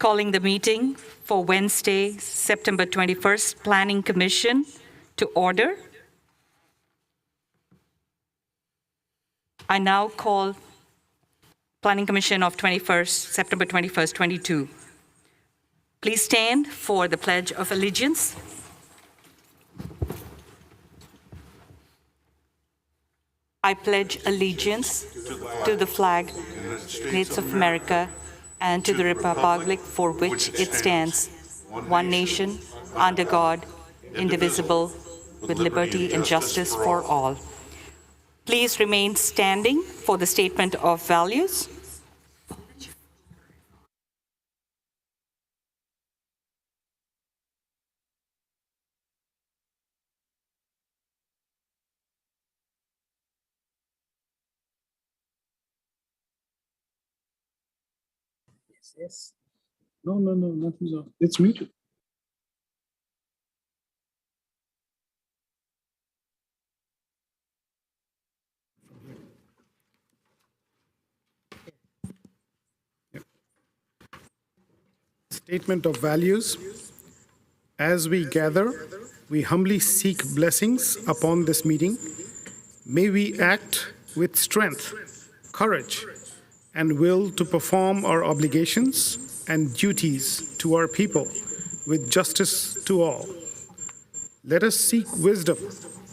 Calling the meeting for Wednesday, September 21st, Planning Commission to order. I now call Planning Commission of September 21st, 22. Please stand for the Pledge of Allegiance. I pledge allegiance to the flag of the United States of America and to the republic for which it stands, one nation, under God, indivisible, with liberty and justice for all. Please remain standing for the statement of values. Yes. No, nothing's off. It's muted. Statement of values. As we gather, we humbly seek blessings upon this meeting. May we act with strength, courage, and will to perform our obligations and duties to our people with justice to all. Let us seek wisdom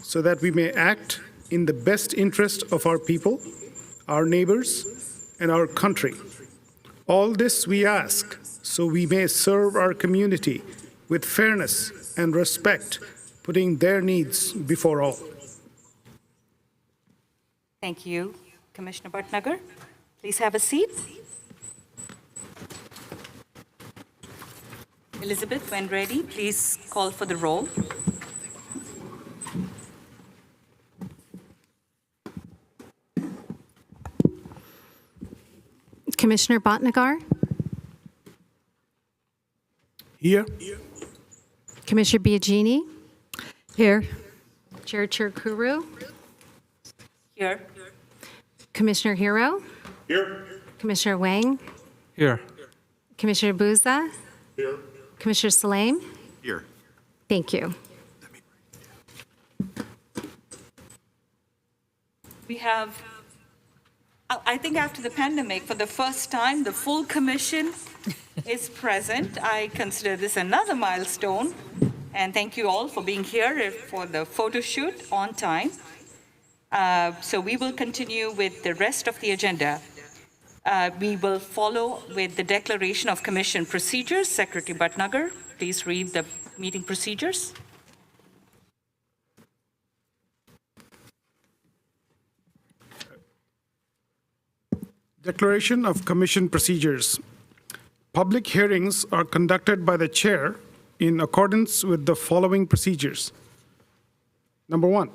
so that we may act in the best interest of our people, our neighbors, and our country. All this we ask so we may serve our community with fairness and respect, putting their needs before all. Thank you, Commissioner Bhatnagar. Please have a seat. Elizabeth, when ready, please call for the roll. Commissioner Bhatnagar? Here. Commissioner Biagini? Here. Chair Chirkuru? Here. Commissioner Hero? Here. Commissioner Wang? Here. Commissioner Bouza? Here. Commissioner Salame? Here. Thank you. We have, I think after the pandemic, for the first time, the full commission is present. I consider this another milestone. And thank you all for being here for the photo shoot on time. So we will continue with the rest of the agenda. We will follow with the declaration of commission procedures. Secretary Bhatnagar, please read the meeting procedures. Declaration of Commission Procedures. Public hearings are conducted by the chair in accordance with the following procedures. Number one,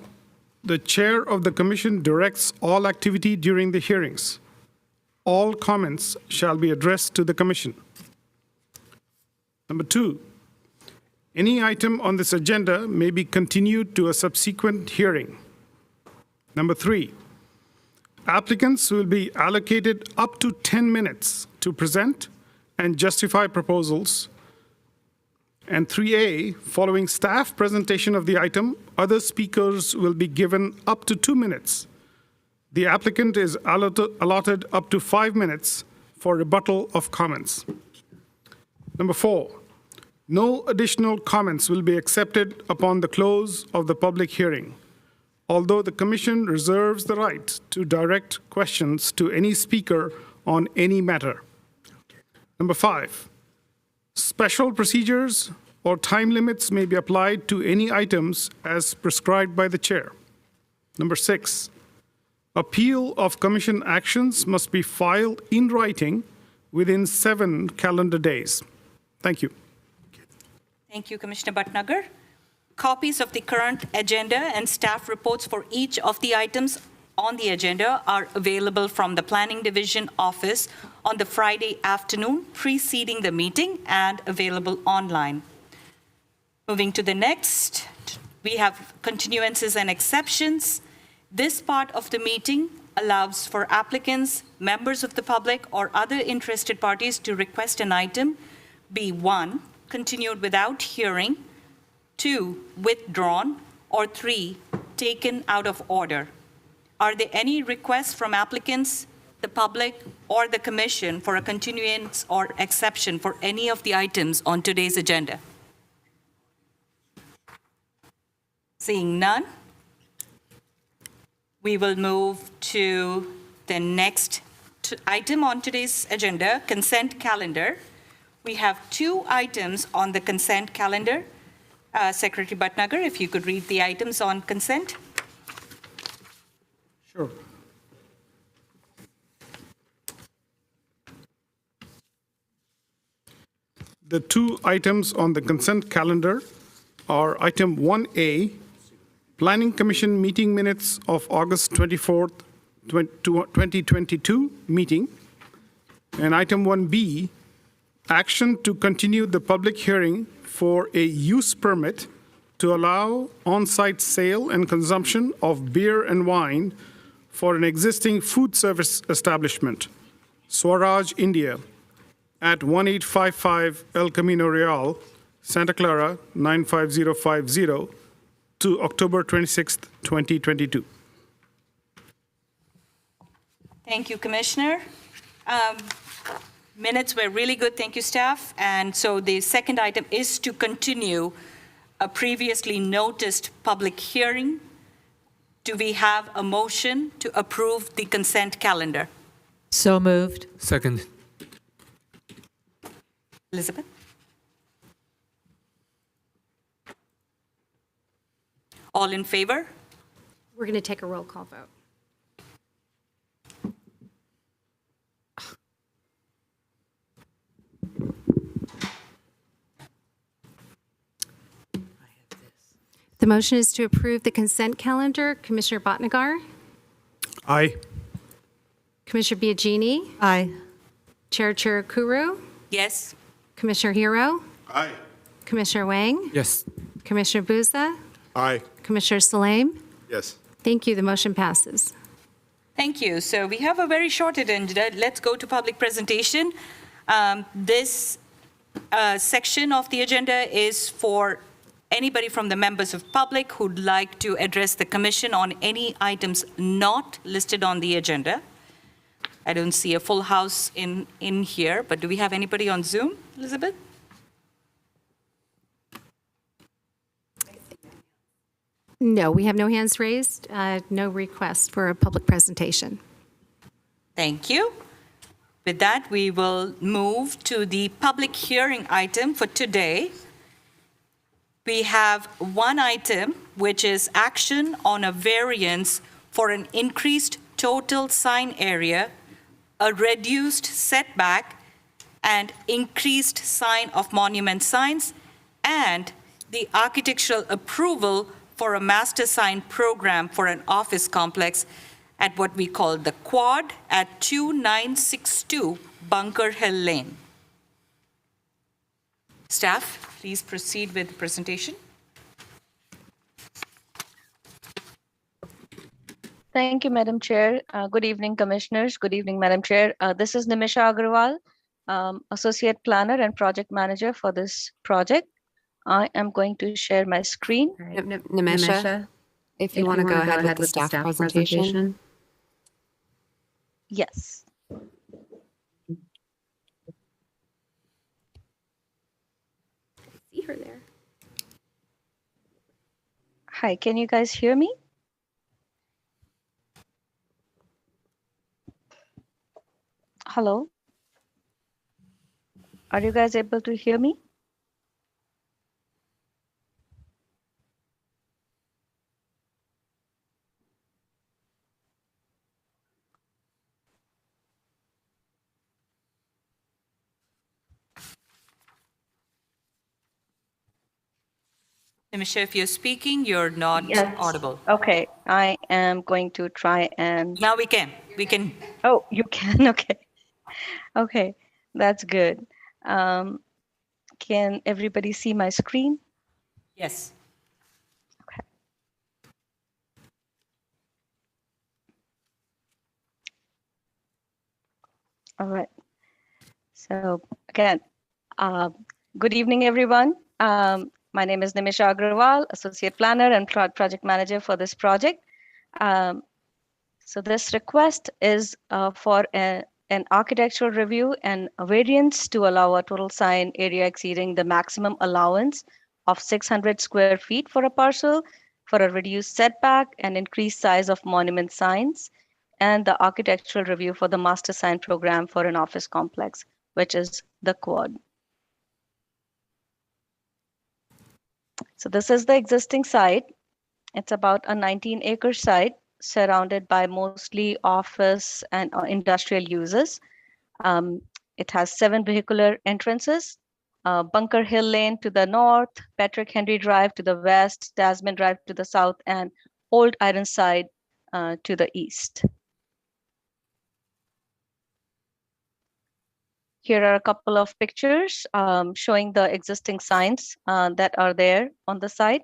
the chair of the commission directs all activity during the hearings. All comments shall be addressed to the commission. Number two, any item on this agenda may be continued to a subsequent hearing. Number three, applicants will be allocated up to 10 minutes to present and justify proposals. And 3A, following staff presentation of the item, other speakers will be given up to 2 minutes. The applicant is allotted up to 5 minutes for rebuttal of comments. Number four, no additional comments will be accepted upon the close of the public hearing, although the Commission reserves the right to direct questions to any speaker on any matter. Number five, special procedures or time limits may be applied to any items as prescribed by the chair. Number six, appeal of commission actions must be filed in writing within 7 calendar days. Thank you. Thank you, Commissioner Bhatnagar. Copies of the current agenda and staff reports for each of the items on the agenda are available from the Planning Division office on the Friday afternoon preceding the meeting and available online. Moving to the next, we have continuances and exceptions. This part of the meeting allows for applicants, members of the public, or other interested parties to request an item be 1, continued without hearing, 2, withdrawn, or 3, taken out of order. Are there any requests from applicants, the public, or the commission for a continuance or exception for any of the items on today's agenda? Seeing none, we will move to the next item on today's agenda, consent calendar. We have 2 items on the consent calendar. Secretary Bhatnagar, if you could read the items on consent. Sure. The 2 items on the consent calendar are item 1A, Planning Commission meeting minutes of August 24th, 2022 meeting, and item 1B, action to continue the public hearing for a use permit to allow on-site sale and consumption of beer and wine for an existing food service establishment, Swaraj India, at 1855 El Camino Real, Santa Clara, 95050, to October 26th, 2022. Thank you, Commissioner. Minutes were really good, thank you, staff. And so the second item is to continue a previously noticed public hearing. Do we have a motion to approve the consent calendar? So moved. Second. Elizabeth? All in favor? We're going to take a roll call vote. The motion is to approve the consent calendar. Commissioner Bhatnagar, Aye. Commissioner Biagini, Aye. Chair Chirukuru, Yes. Commissioner Hero, Aye. Commissioner Wang, Yes. Commissioner Buza, Aye. Commissioner Salem. Yes. Thank you. The motion passes. Thank you. So we have a very short agenda. Let's go to public presentation. This section of the agenda is for anybody from the members of public who'd like to address the commission on any items not listed on the agenda. I don't see a full house in here, but do we have anybody on Zoom, Elizabeth? No, we have no hands raised, no request for a public presentation. Thank you. With that, we will move to the public hearing item for today. We have one item, which is action on a variance for an increased total sign area, a reduced setback, and increased sign of monument signs, and the architectural approval for a master sign program for an office complex at what we call the Quad at 2962 Bunker Hill Lane. Staff, please proceed with the presentation. Thank you, Madam Chair. Good evening, Commissioners. Good evening, Madam Chair. This is Nimisha Agarwal, Associate Planner and Project Manager for this project. I am going to share my screen. Nimisha, if you want to go ahead with the staff presentation. Yes. See her there. Hi, can you guys hear me? Hello? Are you guys able to hear me? Nimisha, if you're speaking, you're not audible. Okay, I am going to try and. Now we can. We can. Oh, you can. Okay. Okay, that's good. Can everybody see my screen? Yes. Okay. All right. So again, Uh, Good evening, everyone. My name is Nimisha Agrawal, Associate Planner and Project Manager for this project. So this request is for an architectural review and a variance to allow a total sign area exceeding the maximum allowance of 600 square feet for a parcel, for a reduced setback and increased size of monument signs, and the architectural review for the master sign program for an office complex, which is the quad. So this is the existing site. It's about a 19-acre site surrounded by mostly office and industrial uses. It has 7 vehicular entrances, Bunker Hill Lane to the north, Patrick Henry Drive to the west, Tasman Drive to the south, and Old Ironside to the east. Here are a couple of pictures showing the existing signs that are there on the site.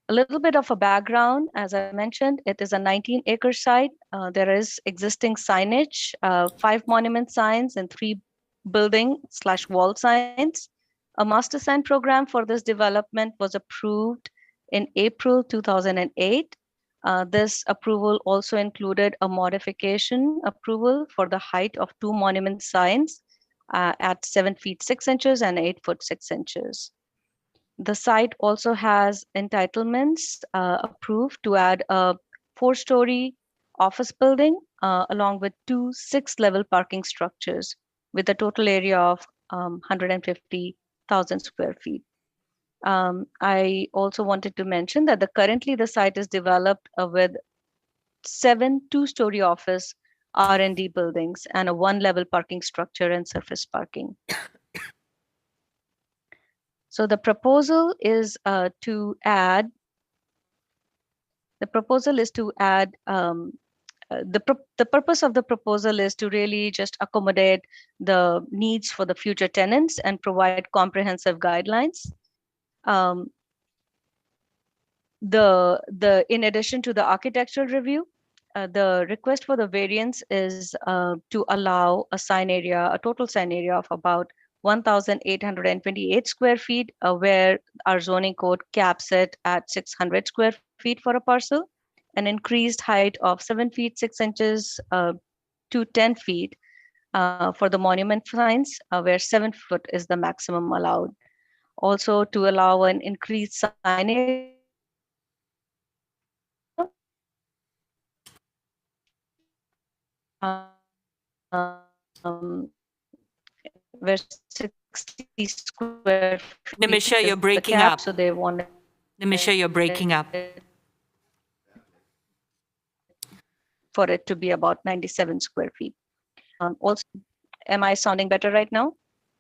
A little bit of a background, as I mentioned, it is a 19-acre site. There is existing signage, 5 monument signs and 3 building/wall signs. A master sign program for this development was approved in April 2008. This approval also included a modification approval for the height of 2 monument signs at 7 feet 6 inches and 8 foot 6 inches. The site also has entitlements approved to add a 4-story office building along with 2 6-level parking structures with a total area of 150,000 square feet. I also wanted to mention that currently the site is developed with 7 2-story office R&D buildings and a 1-level parking structure and surface parking. So the proposal is to add. The proposal is to add. The purpose of the proposal is to really just accommodate the needs for the future tenants and provide comprehensive guidelines. In addition to the architectural review, the request for the variance is to allow a sign area, a total sign area of about 1,828 square feet, where our zoning code caps it at 600 square feet for a parcel, an increased height of 7 feet 6 inches to 10 feet for the monument signs, where 7 foot is the maximum allowed. Also to allow an increased sign area where 60 square feet Nimisha, is you're the breaking cap, up. so they wanted Nimisha, you're breaking up. for it to be about 97 square feet. Also, am I sounding better right now?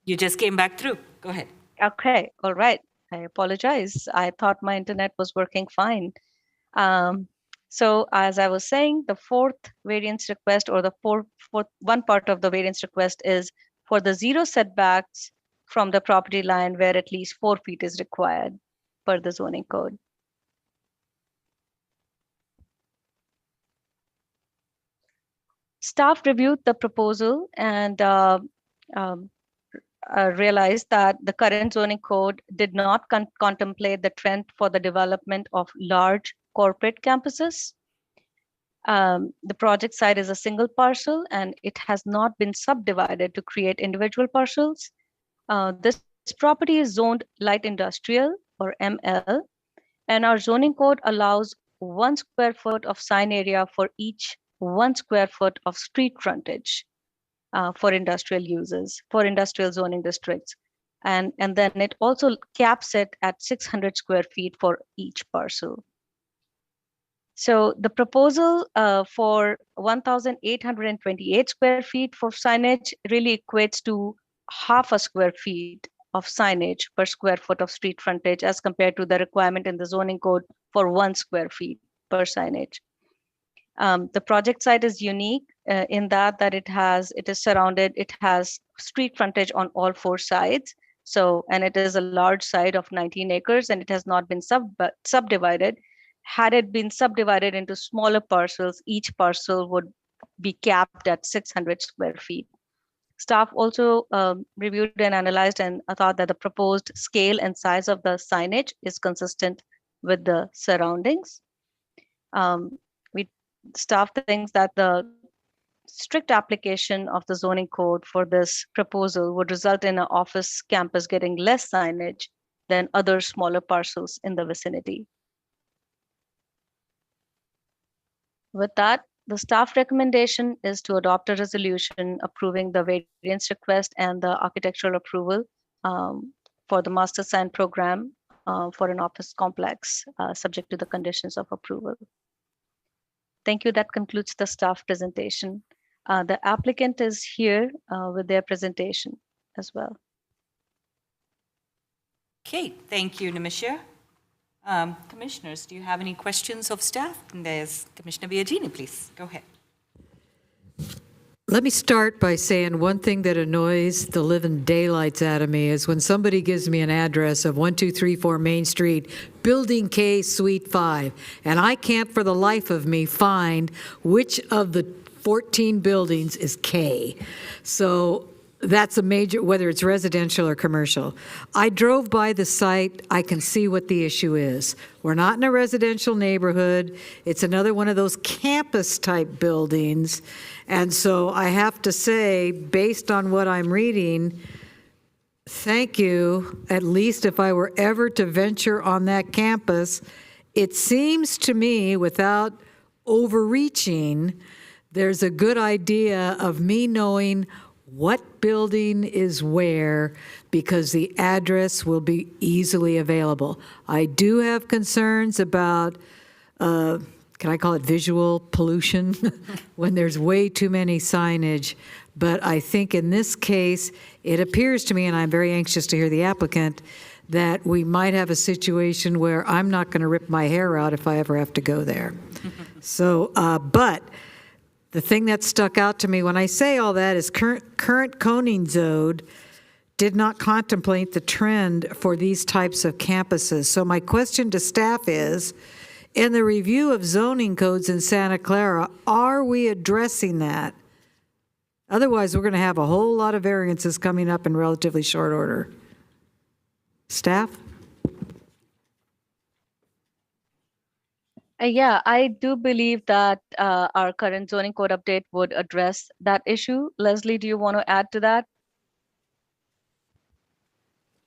You just came back through. Go ahead. Okay, all right. I apologize. I thought my internet was working fine. So as I was saying, the 4th variance request, or the fourth one part of the variance request, is for the 0 setbacks from the property line where at least 4 feet is required per the zoning code. Staff reviewed the proposal and realized that the current zoning code did not contemplate the trend for the development of large corporate campuses. The project site is a single parcel and it has not been subdivided to create individual parcels. This property is zoned light industrial, or ML, and our zoning code allows 1 square foot of sign area for each 1 square foot of street frontage for industrial uses, for industrial zoning districts. And then it also caps it at 600 square feet for each parcel. So the proposal for 1,828 square feet for signage really equates to half a square feet of signage per square foot of street frontage as compared to the requirement in the zoning code for 1 square feet per signage. The project site is unique in that it is surrounded, it has street frontage on all 4 sides. So, and it is a large site of 19 acres and it has not been subdivided. Had it been subdivided into smaller parcels, each parcel would be capped at 600 square feet. Staff also reviewed and analyzed and thought that the proposed scale and size of the signage is consistent with the surroundings. Staff thinks that the strict application of the zoning code for this proposal would result in an office campus getting less signage than other smaller parcels in the vicinity. With that, the staff recommendation is to adopt a resolution approving the variance request and the architectural approval for the master sign program for an office complex, subject to the conditions of approval. Thank you. That concludes the staff presentation. The applicant is here with their presentation as well. Okay, thank you, Nimisha. Commissioners, do you have any questions of staff? And there's Commissioner Biagini, please. Go ahead. Let me start by saying one thing that annoys the living daylights out of me is when somebody gives me an address of 1234 Main Street, Building K, Suite 5, and I can't for the life of me find which of the 14 buildings is K. So that's a major, whether it's residential or commercial. I drove by the site. I can see what the issue is. We're not in a residential neighborhood. It's another one of those campus-type buildings. And so I have to say, based on what I'm reading, thank you, at least if I were ever to venture on that campus. It seems to me, without overreaching, there's a good idea of me knowing what building is where, because the address will be easily available. I do have concerns about, can I call it visual pollution, when there's way too many signage. But I think in this case, it appears to me, and I'm very anxious to hear the applicant, that we might have a situation where I'm not going to rip my hair out if I ever have to go there. So, but the thing that stuck out to me when I say all that is current coning zone did not contemplate the trend for these types of campuses. So my question to staff is, in the review of zoning codes in Santa Clara, are we addressing that? Otherwise, we're going to have a whole lot of variances coming up in relatively short order. Staff? Yeah, I do believe that our current zoning code update would address that issue. Leslie, do you want to add to that?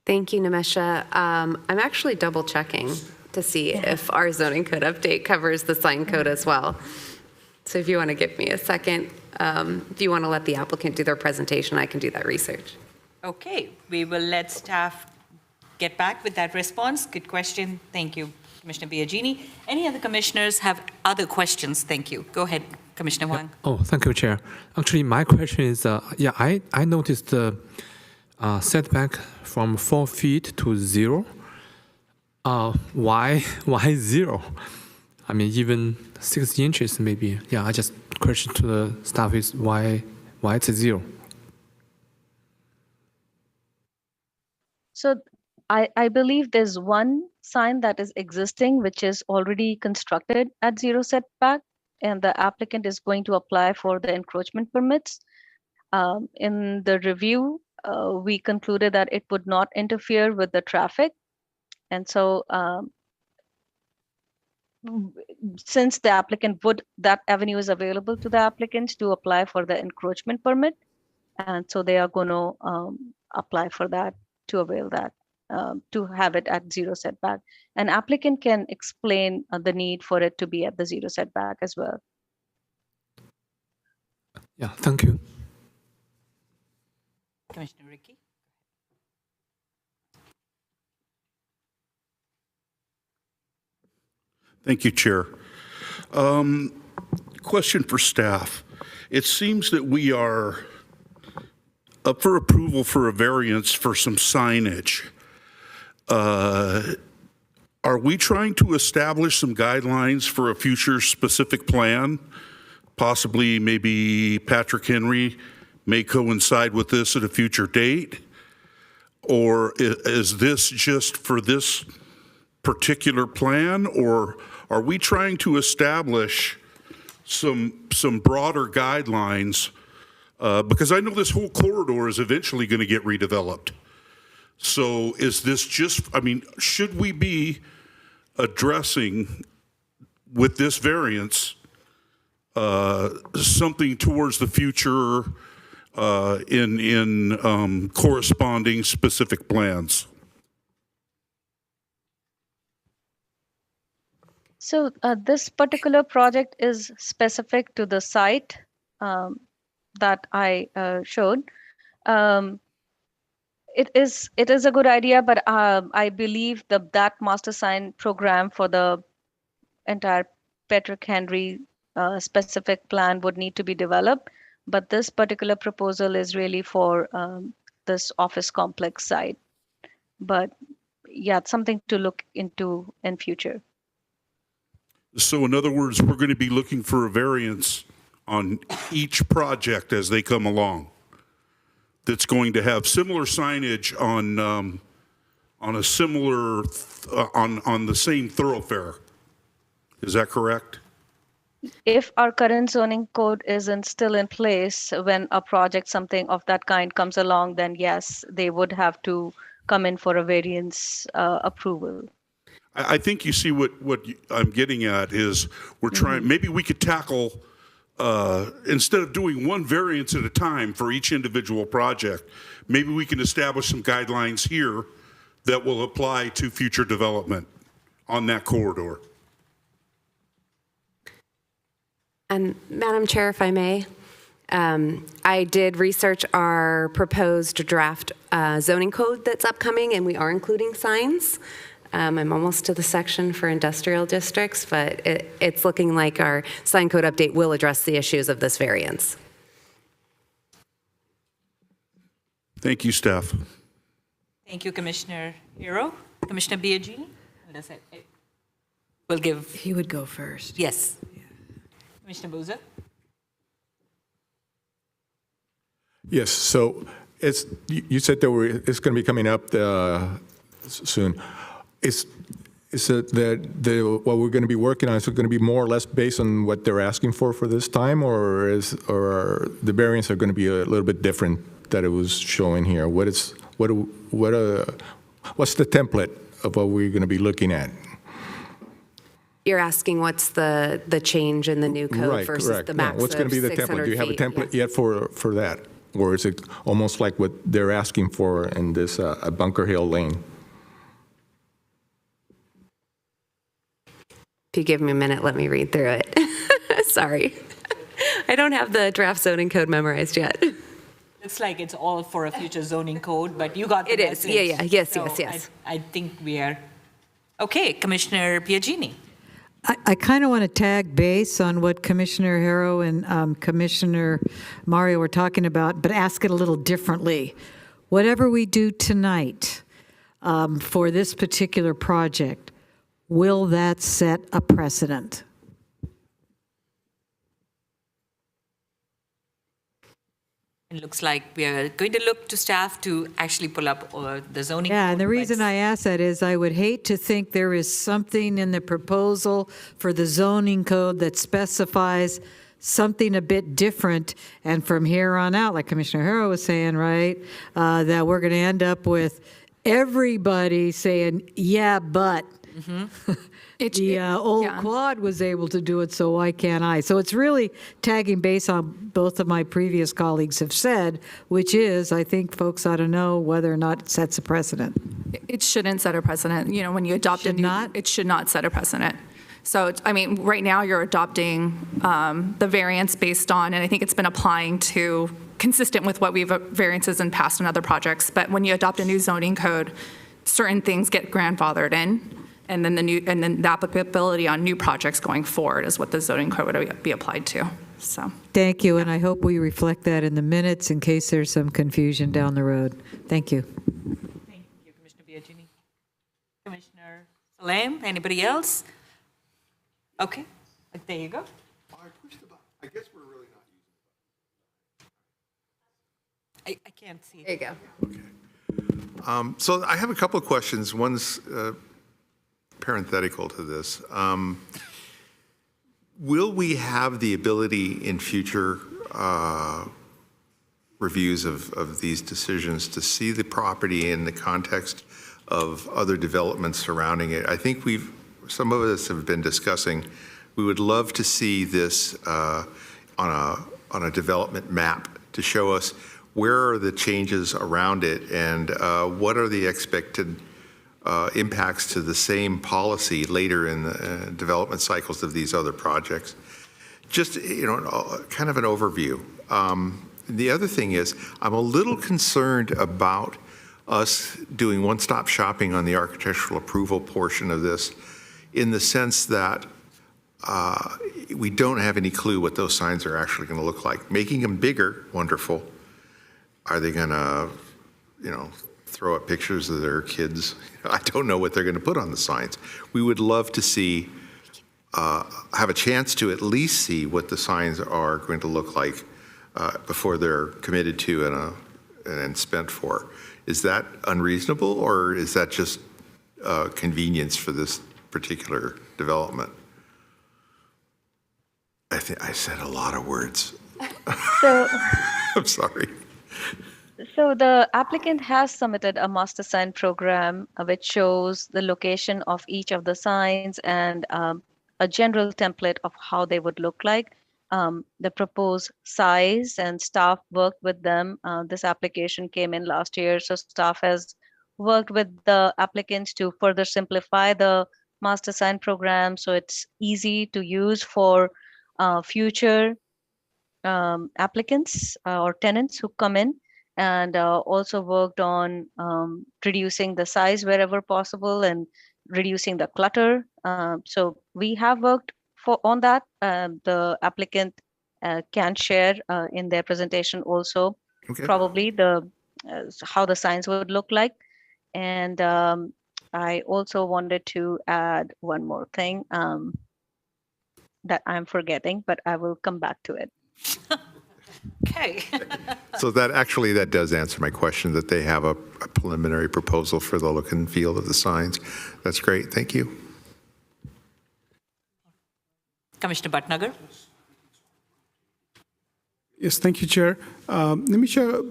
Thank you, Nimisha. I'm actually double checking to see if our zoning code update covers the sign code as well. So if you want to give me a second, if you want to let the applicant do their presentation, I can do that research. Okay, we will let staff get back with that response. Good question. Thank you, Commissioner Biagini. Any other commissioners have other questions? Thank you. Go ahead, Commissioner Wang. Oh, thank you, Chair. Actually, my question is, I noticed the setback from 4 feet to 0. Why 0? I mean, even 6 inches maybe. Yeah, I just question to the staff is why it's 0. So I believe there's one sign that is existing, which is already constructed at 0 setback, and the applicant is going to apply for the encroachment permits. In the review, we concluded that it would not interfere with the traffic. And so since the applicant that avenue is available to the applicants to apply for the encroachment permit. And so they are going to apply for that, to avail that. To have it at 0 setback. An applicant can explain the need for it to be at the 0 setback as well. Yeah, thank you. Commissioner Ricky. Thank you, Chair. Question for staff. It seems that we are up for approval for a variance for some signage. Are we trying to establish some guidelines for a future specific plan? Possibly maybe Patrick Henry may coincide with this at a future date? Or is this just for this particular plan? Or are we trying to establish some broader guidelines, because I know this whole corridor is eventually going to get redeveloped. So is this just, I mean, should we be addressing with this variance something towards the future in corresponding specific plans? So this particular project is specific to the site that I showed. It is a good idea, but I believe that master sign program for the entire Patrick Henry specific plan would need to be developed. But this particular proposal is really for this office complex site. But yeah, it's something to look into in future. So in other words, we're going to be looking for a variance on each project as they come along that's going to have similar signage on a similar on the same thoroughfare. Is that correct? If our current zoning code isn't still in place when a project, something of that kind comes along, then yes, they would have to come in for a variance approval. I think you see what I'm getting at is we're trying, maybe we could tackle, instead of doing one variance at a time for each individual project, maybe we can establish some guidelines here that will apply to future development on that corridor. And Madam Chair, if I may, I did research our proposed draft zoning code that's upcoming, and we are including signs. I'm almost to the section for industrial districts, but it's looking like our sign code update will address the issues of this variance. Thank you, staff. Thank you, Commissioner Hero. Commissioner Biagini? We'll give, He would go first. yes. Commissioner Boozer? Yes, so you said it's going to be coming up soon. Is it that what we're going to be working on is going to be more or less based on what they're asking for this time, or are the variants are going to be a little bit different that it was showing here? What's the template of what we're going to be looking at? You're asking what's the change in the new code Right, versus correct. the Yeah, max what's going of to be the 600 template? Do you have a feet? template Yeah. yet for that, or is it almost like what they're asking for in this Bunker Hill Lane? If you give me a minute, let me read through it. Sorry. I don't have the draft zoning code memorized yet. Looks like it's all for a future zoning code, but you got the It is. message. Yeah. Yes, So yes. I think we are, okay, Commissioner Biagini. I kind of want to tag base on what Commissioner Harrow and Commissioner Mario were talking about, but ask it a little differently. Whatever we do tonight for this particular project, will that set a precedent? It looks like we are going to look to staff to actually pull up the zoning. Yeah, and code, the but reason I ask that is I would hate to think there is something in the proposal for the zoning code that specifies something a bit different, and from here on out, like Commissioner Harrow was saying, right, that we're going to end up with everybody saying, yeah, but. The old quad was able to do it, so why can't I? So it's really tagging base on both of my previous colleagues have said, which is, I think folks ought to know whether or not it sets a precedent. It shouldn't set a precedent. You know, when you adopt Should a new, not? it should not set a precedent. So, I mean, right now you're adopting the variance based on, and I think it's been applying to, consistent with what we've variances in past and other projects. But when you adopt a new zoning code, certain things get grandfathered in. And then the applicability on new projects going forward is what the zoning code would be applied to. So Thank you, and I hope we reflect that in the minutes in case there's some confusion down the road. Thank you. Thank you, Commissioner Biagini. Commissioner Salem, anybody else? Okay, there you go. I pushed the button. I guess we're really not using I can't see There it. you go. So I have a couple of questions. One's parenthetical to this. Will we have the ability in future reviews of these decisions to see the property in the context of other developments surrounding it? I think some of us have been discussing, we would love to see this on a development map to show us where are the changes around it and what are the expected impacts to the same policy later in the development cycles of these other projects. Just, kind of an overview. The other thing is, I'm a little concerned about us doing one-stop shopping on the architectural approval portion of this, in the sense that we don't have any clue what those signs are actually going to look like. Making them bigger, wonderful. Are they going to, throw up pictures of their kids? I don't know what they're going to put on the signs. We would love to see, have a chance to at least see what the signs are going to look like before they're committed to and spent for. Is that unreasonable, or is that just convenience for this particular development? I think I said a lot of words. So, I'm sorry. so the applicant has submitted a master sign program which shows the location of each of the signs and a general template of how they would look like. The proposed size, and staff worked with them. This application came in last year, so staff has worked with the applicants to further simplify the master sign program so it's easy to use for future applicants or tenants who come in, and also worked on reducing the size wherever possible and reducing the clutter. So we have worked on that. The applicant can share in their presentation also probably the how the signs would look like. And I also wanted to add one more thing that I'm forgetting, but I will come back to it. Okay. So that does answer my question, that they have a preliminary proposal for the look and feel of the signs. That's great. Thank you. Commissioner Bhatnagar. Yes, thank you, Chair. Nimisha,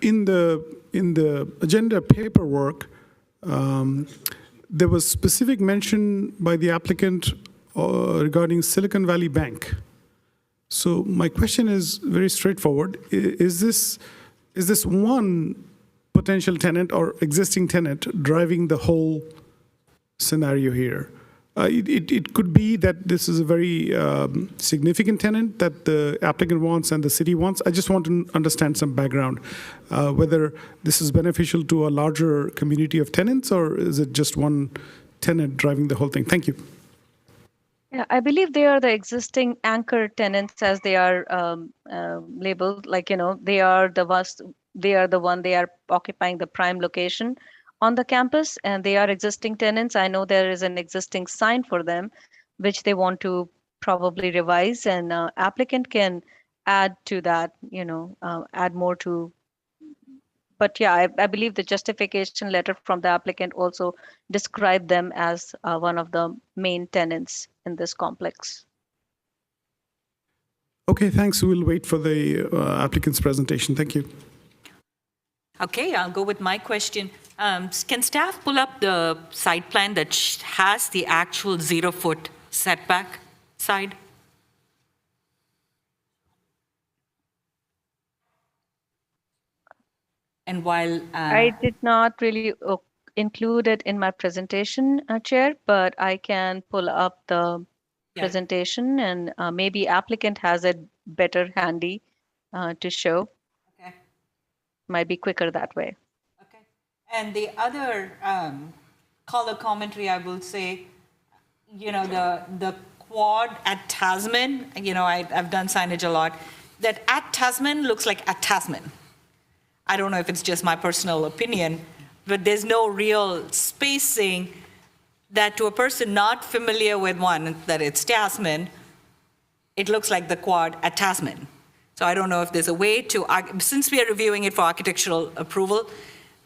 in the agenda paperwork, there was specific mention by the applicant regarding Silicon Valley Bank. So my question is very straightforward. Is this one potential tenant or existing tenant driving the whole scenario here? It could be that this is a very significant tenant that the applicant wants and the city wants. I just want to understand some background, whether this is beneficial to a larger community of tenants, or is it just one tenant driving the whole thing? Thank you. Yeah, I believe they are the existing anchor tenants, as they are labeled. Like, they are the one, they are occupying the prime location on the campus, and they are existing tenants. I know there is an existing sign for them, which they want to probably revise, and applicant can add to that, add more to. But yeah, I believe the justification letter from the applicant also described them as one of the main tenants in this complex. Okay, thanks. We'll wait for the applicant's presentation. Thank you. Okay, I'll go with my question. Can staff pull up the site plan that has the actual 0-foot setback side? And while I did not really include it in my presentation, Chair, but I can pull up the presentation, and maybe applicant has it better handy to show. Okay. Might be quicker that way. Okay. And the other color commentary, I will say, the quad at Tasman, I've done signage a lot, that at Tasman looks like at Tasman. I don't know if it's just my personal opinion, but there's no real spacing that, to a person not familiar with one, that it's Tasman, it looks like the quad at Tasman. So I don't know if there's a way to, since we are reviewing it for architectural approval,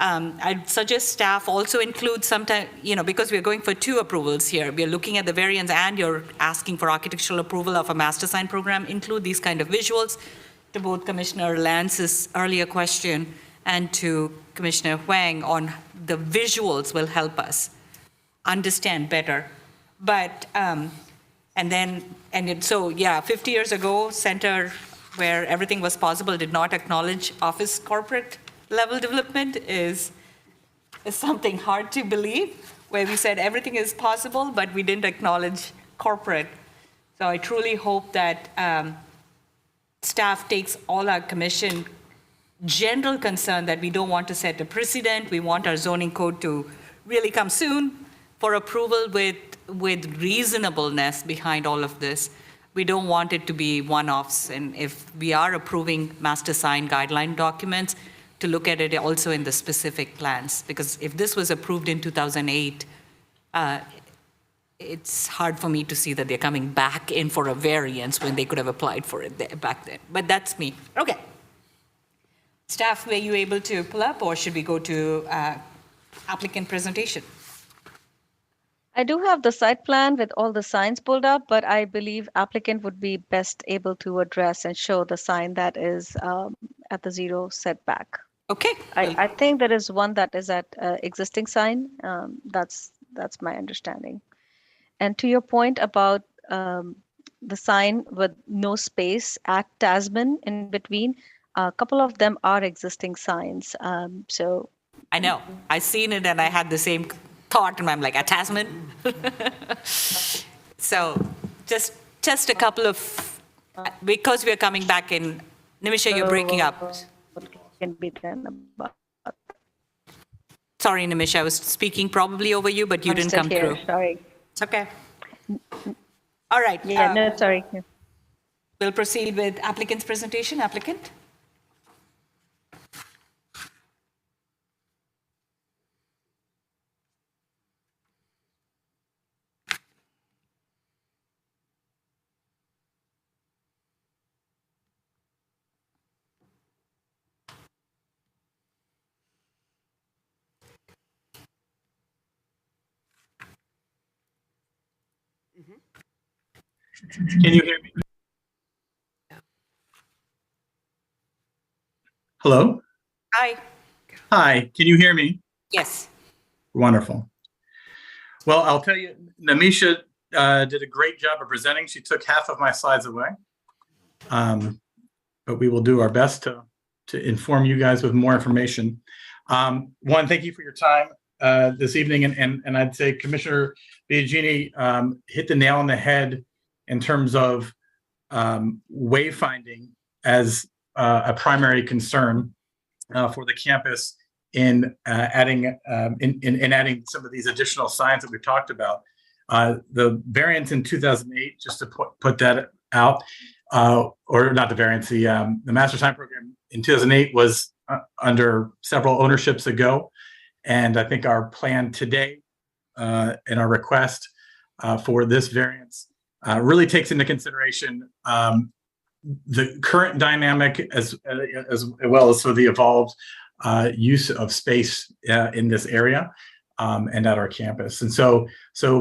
I'd suggest staff also include sometime, because we're going for 2 approvals here. We're looking at the variance and you're asking for architectural approval of a master sign program, include these kind of visuals to both Commissioner Lance's earlier question and to Commissioner Huang on the visuals will help us understand better. But, so 50 years ago, center where everything was possible did not acknowledge office corporate level development is something hard to believe, where we said everything is possible, but we didn't acknowledge corporate. So I truly hope that staff takes all our commission general concern that we don't want to set a precedent. We want our zoning code to really come soon for approval with reasonableness behind all of this. We don't want it to be one-offs. And if we are approving master sign guideline documents, to look at it also in the specific plans. Because if this was approved in 2008, it's hard for me to see that they're coming back in for a variance when they could have applied for it back then. But that's me. Okay. Staff, were you able to pull up, or should we go to applicant presentation? I do have the site plan with all the signs pulled up, but I believe applicant would be best able to address and show the sign that is at the 0 setback. Okay. I think there is one that is at existing sign. That's my understanding. And to your point about the sign with no space at Tasman in between, a couple of them are existing signs. So I know. I seen it and I had the same thought, and I'm like, a Tasman? So just a couple of, because we're coming back in, Nimisha, you're breaking up. can be done about. Sorry, Nimisha, I was speaking probably over you, but you didn't come through. Sorry. It's okay. All right. Yeah, no, sorry. Yeah. We'll proceed with applicant's presentation. Applicant? Can you hear me? Hello? Hi. Hi, can you hear me? Yes. Wonderful. Well, I'll tell you, Nimisha did a great job of presenting. She took half of my slides away. But we will do our best to inform you guys with more information. One, thank you for your time this evening. And I'd say Commissioner Biagini hit the nail on the head in terms of wayfinding as a primary concern for the campus in adding some of these additional signs that we've talked about. The variance in 2008, just to put that out, or not the variance, the master sign program in 2008 was under several ownerships ago, and I think our plan today and our request for this variance really takes into consideration the current dynamic as well as the evolved use of space in this area and at our campus. And so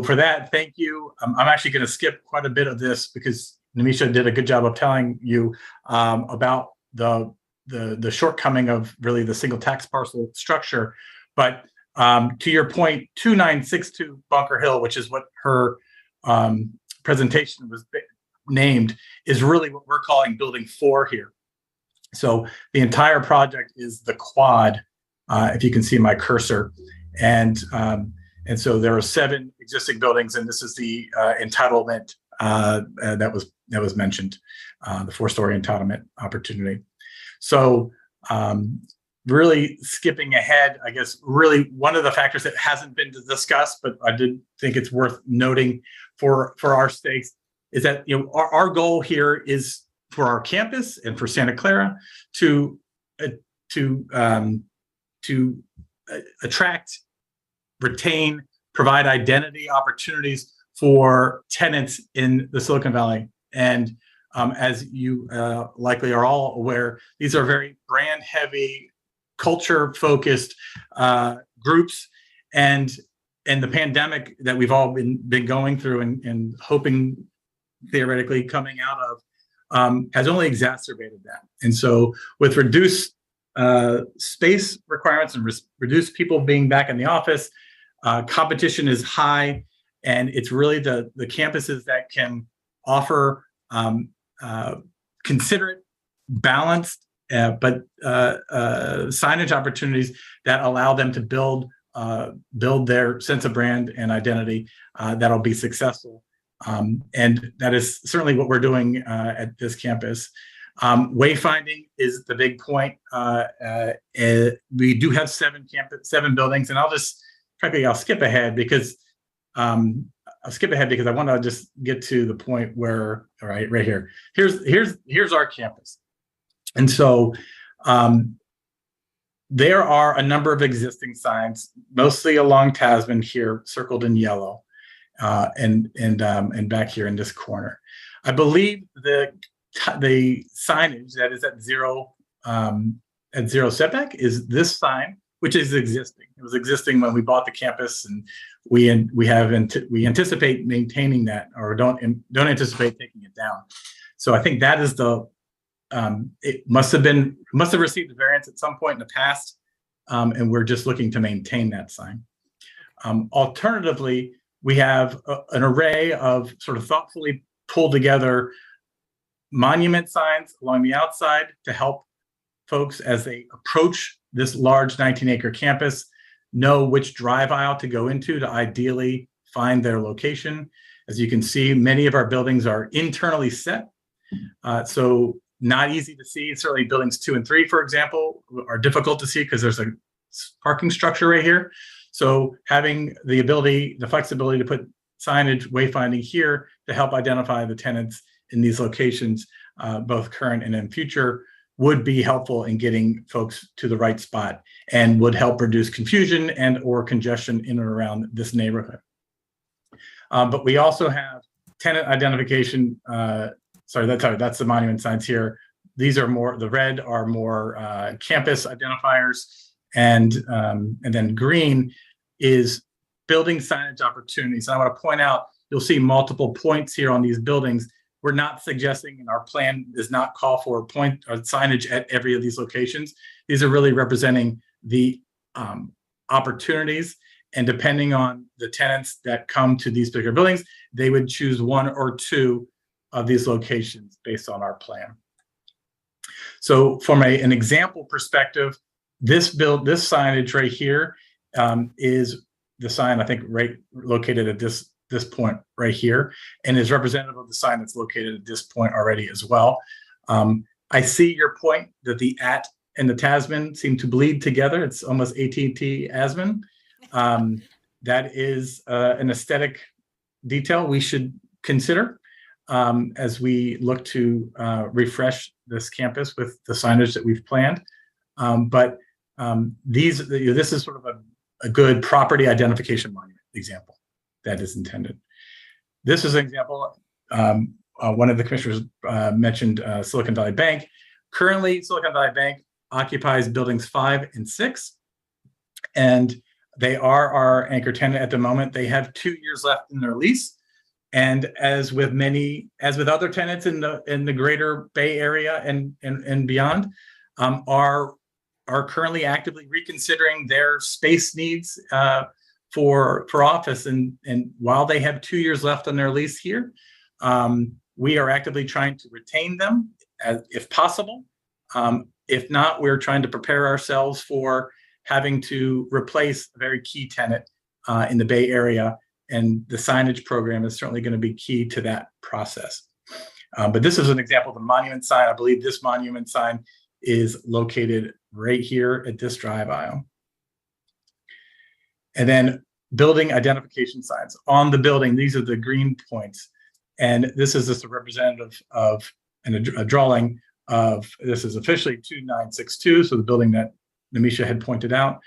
for that, thank you. I'm actually going to skip quite a bit of this because Nimisha did a good job of telling you about the shortcoming of really the single tax parcel structure. But to your point, 2962 Bunker Hill, which is what her presentation was named, is really what we're calling building 4 here. So the entire project is the quad, if you can see my cursor. And so there are 7 existing buildings, and this is the entitlement that was mentioned, the 4-story entitlement opportunity. So really skipping ahead, I guess really one of the factors that hasn't been discussed, but I did think it's worth noting for our stakes, is that our goal here is for our campus and for Santa Clara to attract, retain, provide identity opportunities for tenants in the Silicon Valley. And as you likely are all aware, these are very brand heavy culture-focused groups, and the pandemic that we've all been going through and hoping theoretically coming out of has only exacerbated that. And so with reduced space requirements and reduced people being back in the office, competition is high, and it's really the campuses that can offer considerate, balanced, but signage opportunities that allow them to build their sense of brand and identity that'll be successful. And that is certainly what we're doing at this campus. Wayfinding is the big point. We do have 7 buildings, and I'll skip ahead because I want to just get to the point where, all right, right here. Here's our campus. And so there are a number of existing signs, mostly along Tasman here, circled in yellow, and back here in this corner. I believe the signage that is at zero setback is this sign, which is existing. It was existing when we bought the campus, and we anticipate maintaining that, or don't anticipate taking it down. So I think that is it must have received a variance at some point in the past, and we're just looking to maintain that sign. Alternatively, we have an array of sort of thoughtfully pulled together monument signs along the outside to help folks as they approach this large 19-acre campus know which drive aisle to go into to ideally find their location. As you can see, many of our buildings are internally set, so not easy to see. Certainly buildings 2 and 3, for example, are difficult to see because there's a parking structure right here. So having the flexibility to put signage, wayfinding here to help identify the tenants in these locations, both current and in future, would be helpful in getting folks to the right spot and would help reduce confusion and or congestion in and around this neighborhood. But we also have tenant identification. That's the monument signs here. These are the red are more campus identifiers, and then green is building signage opportunities. And I want to point out, you'll see multiple points here on these buildings. We're not suggesting, and our plan does not call for signage at every of these locations. These are really representing the opportunities, and depending on the tenants that come to these particular buildings, they would choose 1 or 2 of these locations based on our plan. So from an example perspective, this signage right here is the sign, I think, right located at this point right here, and is representative of the sign that's located at this point already as well. I see your point that the @ and the Tasman seem to bleed together. It's almost AT&T Asman. That is an aesthetic detail we should consider as we look to refresh this campus with the signage that we've planned. But this is sort of a good property identification monument example that is intended. This is an example. One of the commissioners mentioned Silicon Valley Bank. Currently, Silicon Valley Bank occupies buildings 5 and 6, and they are our anchor tenant at the moment. They have 2 years left in their lease, and as with other tenants in the greater Bay Area and beyond, are currently actively reconsidering their space needs for office. And while they have 2 years left on their lease here, we are actively trying to retain them if possible. If not, we're trying to prepare ourselves for having to replace a very key tenant in the Bay Area, and the signage program is certainly going to be key to that process. But this is an example of the monument sign. I believe this monument sign is located right here at this drive aisle. And then building identification signs on the building. These are the green points. And this is just a representative of a drawing of, this is officially 2962, so the building that Namisha had pointed out.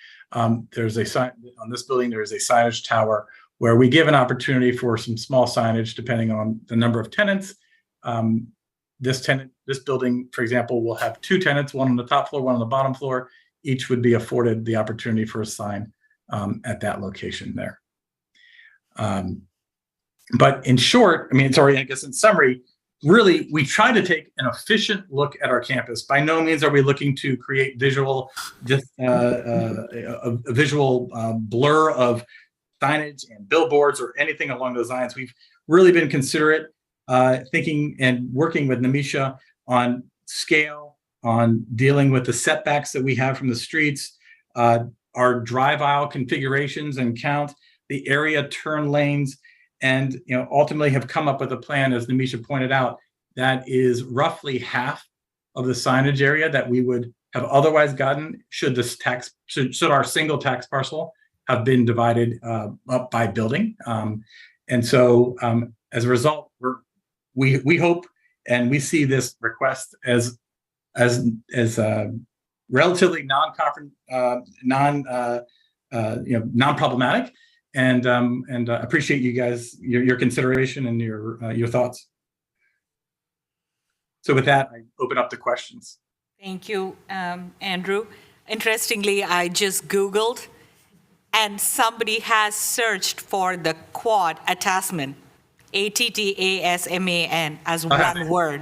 There's a sign on this building, there is a signage tower where we give an opportunity for some small signage depending on the number of tenants. This building, for example, will have 2 tenants, one on the top floor, one on the bottom floor. each would be afforded the opportunity for a sign at that location there. But in short, I mean, sorry, I guess in summary, really, we try to take an efficient look at our campus. By no means are we looking to create visual, a visual blur of signage and billboards or anything along those lines. We've really been considerate, thinking and working with Nimisha on scale, on dealing with the setbacks that we have from the streets, our drive aisle configurations and count, the area turn lanes, and ultimately have come up with a plan, as Nimisha pointed out, that is roughly half of the signage area that we would have otherwise gotten should our single tax parcel have been divided up by building. And so as a result, we hope and we see this request as relatively non-problematic, and appreciate you guys your consideration and your thoughts. So with that, I open up the questions. Thank you, Andrew. Interestingly, I just Googled, and somebody has searched for the quad attachment, ATTASMAN, as one word.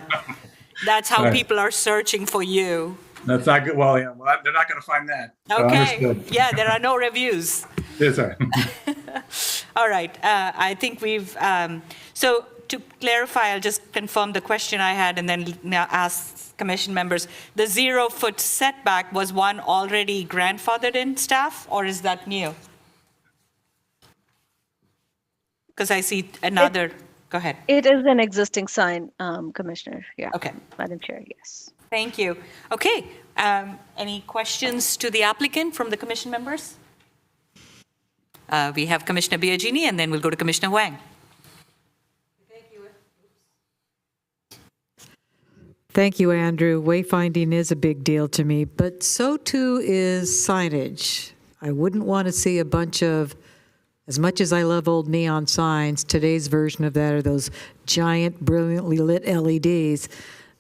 That's how people are searching for you. That's not good. Well, yeah, well, they're not going to find that. So Okay. understood. Yeah, there are no reviews. Yes, sir. All right. I think we've. So to clarify, I'll just confirm the question I had and then now ask commission members. The 0-foot setback was one already grandfathered in, staff, or is that new? Because I see another. Go ahead. It is an existing sign, Commissioner. Yeah. Okay. Madam Chair, yes. Thank you. Okay. Any questions to the applicant from the commission members? We have Commissioner Biagini, and then we'll go to Commissioner Wang. Thank you, Andrew. Wayfinding is a big deal to me, but so too is signage. I wouldn't want to see a bunch of, as much as I love old neon signs, today's version of that are those giant, brilliantly lit LEDs.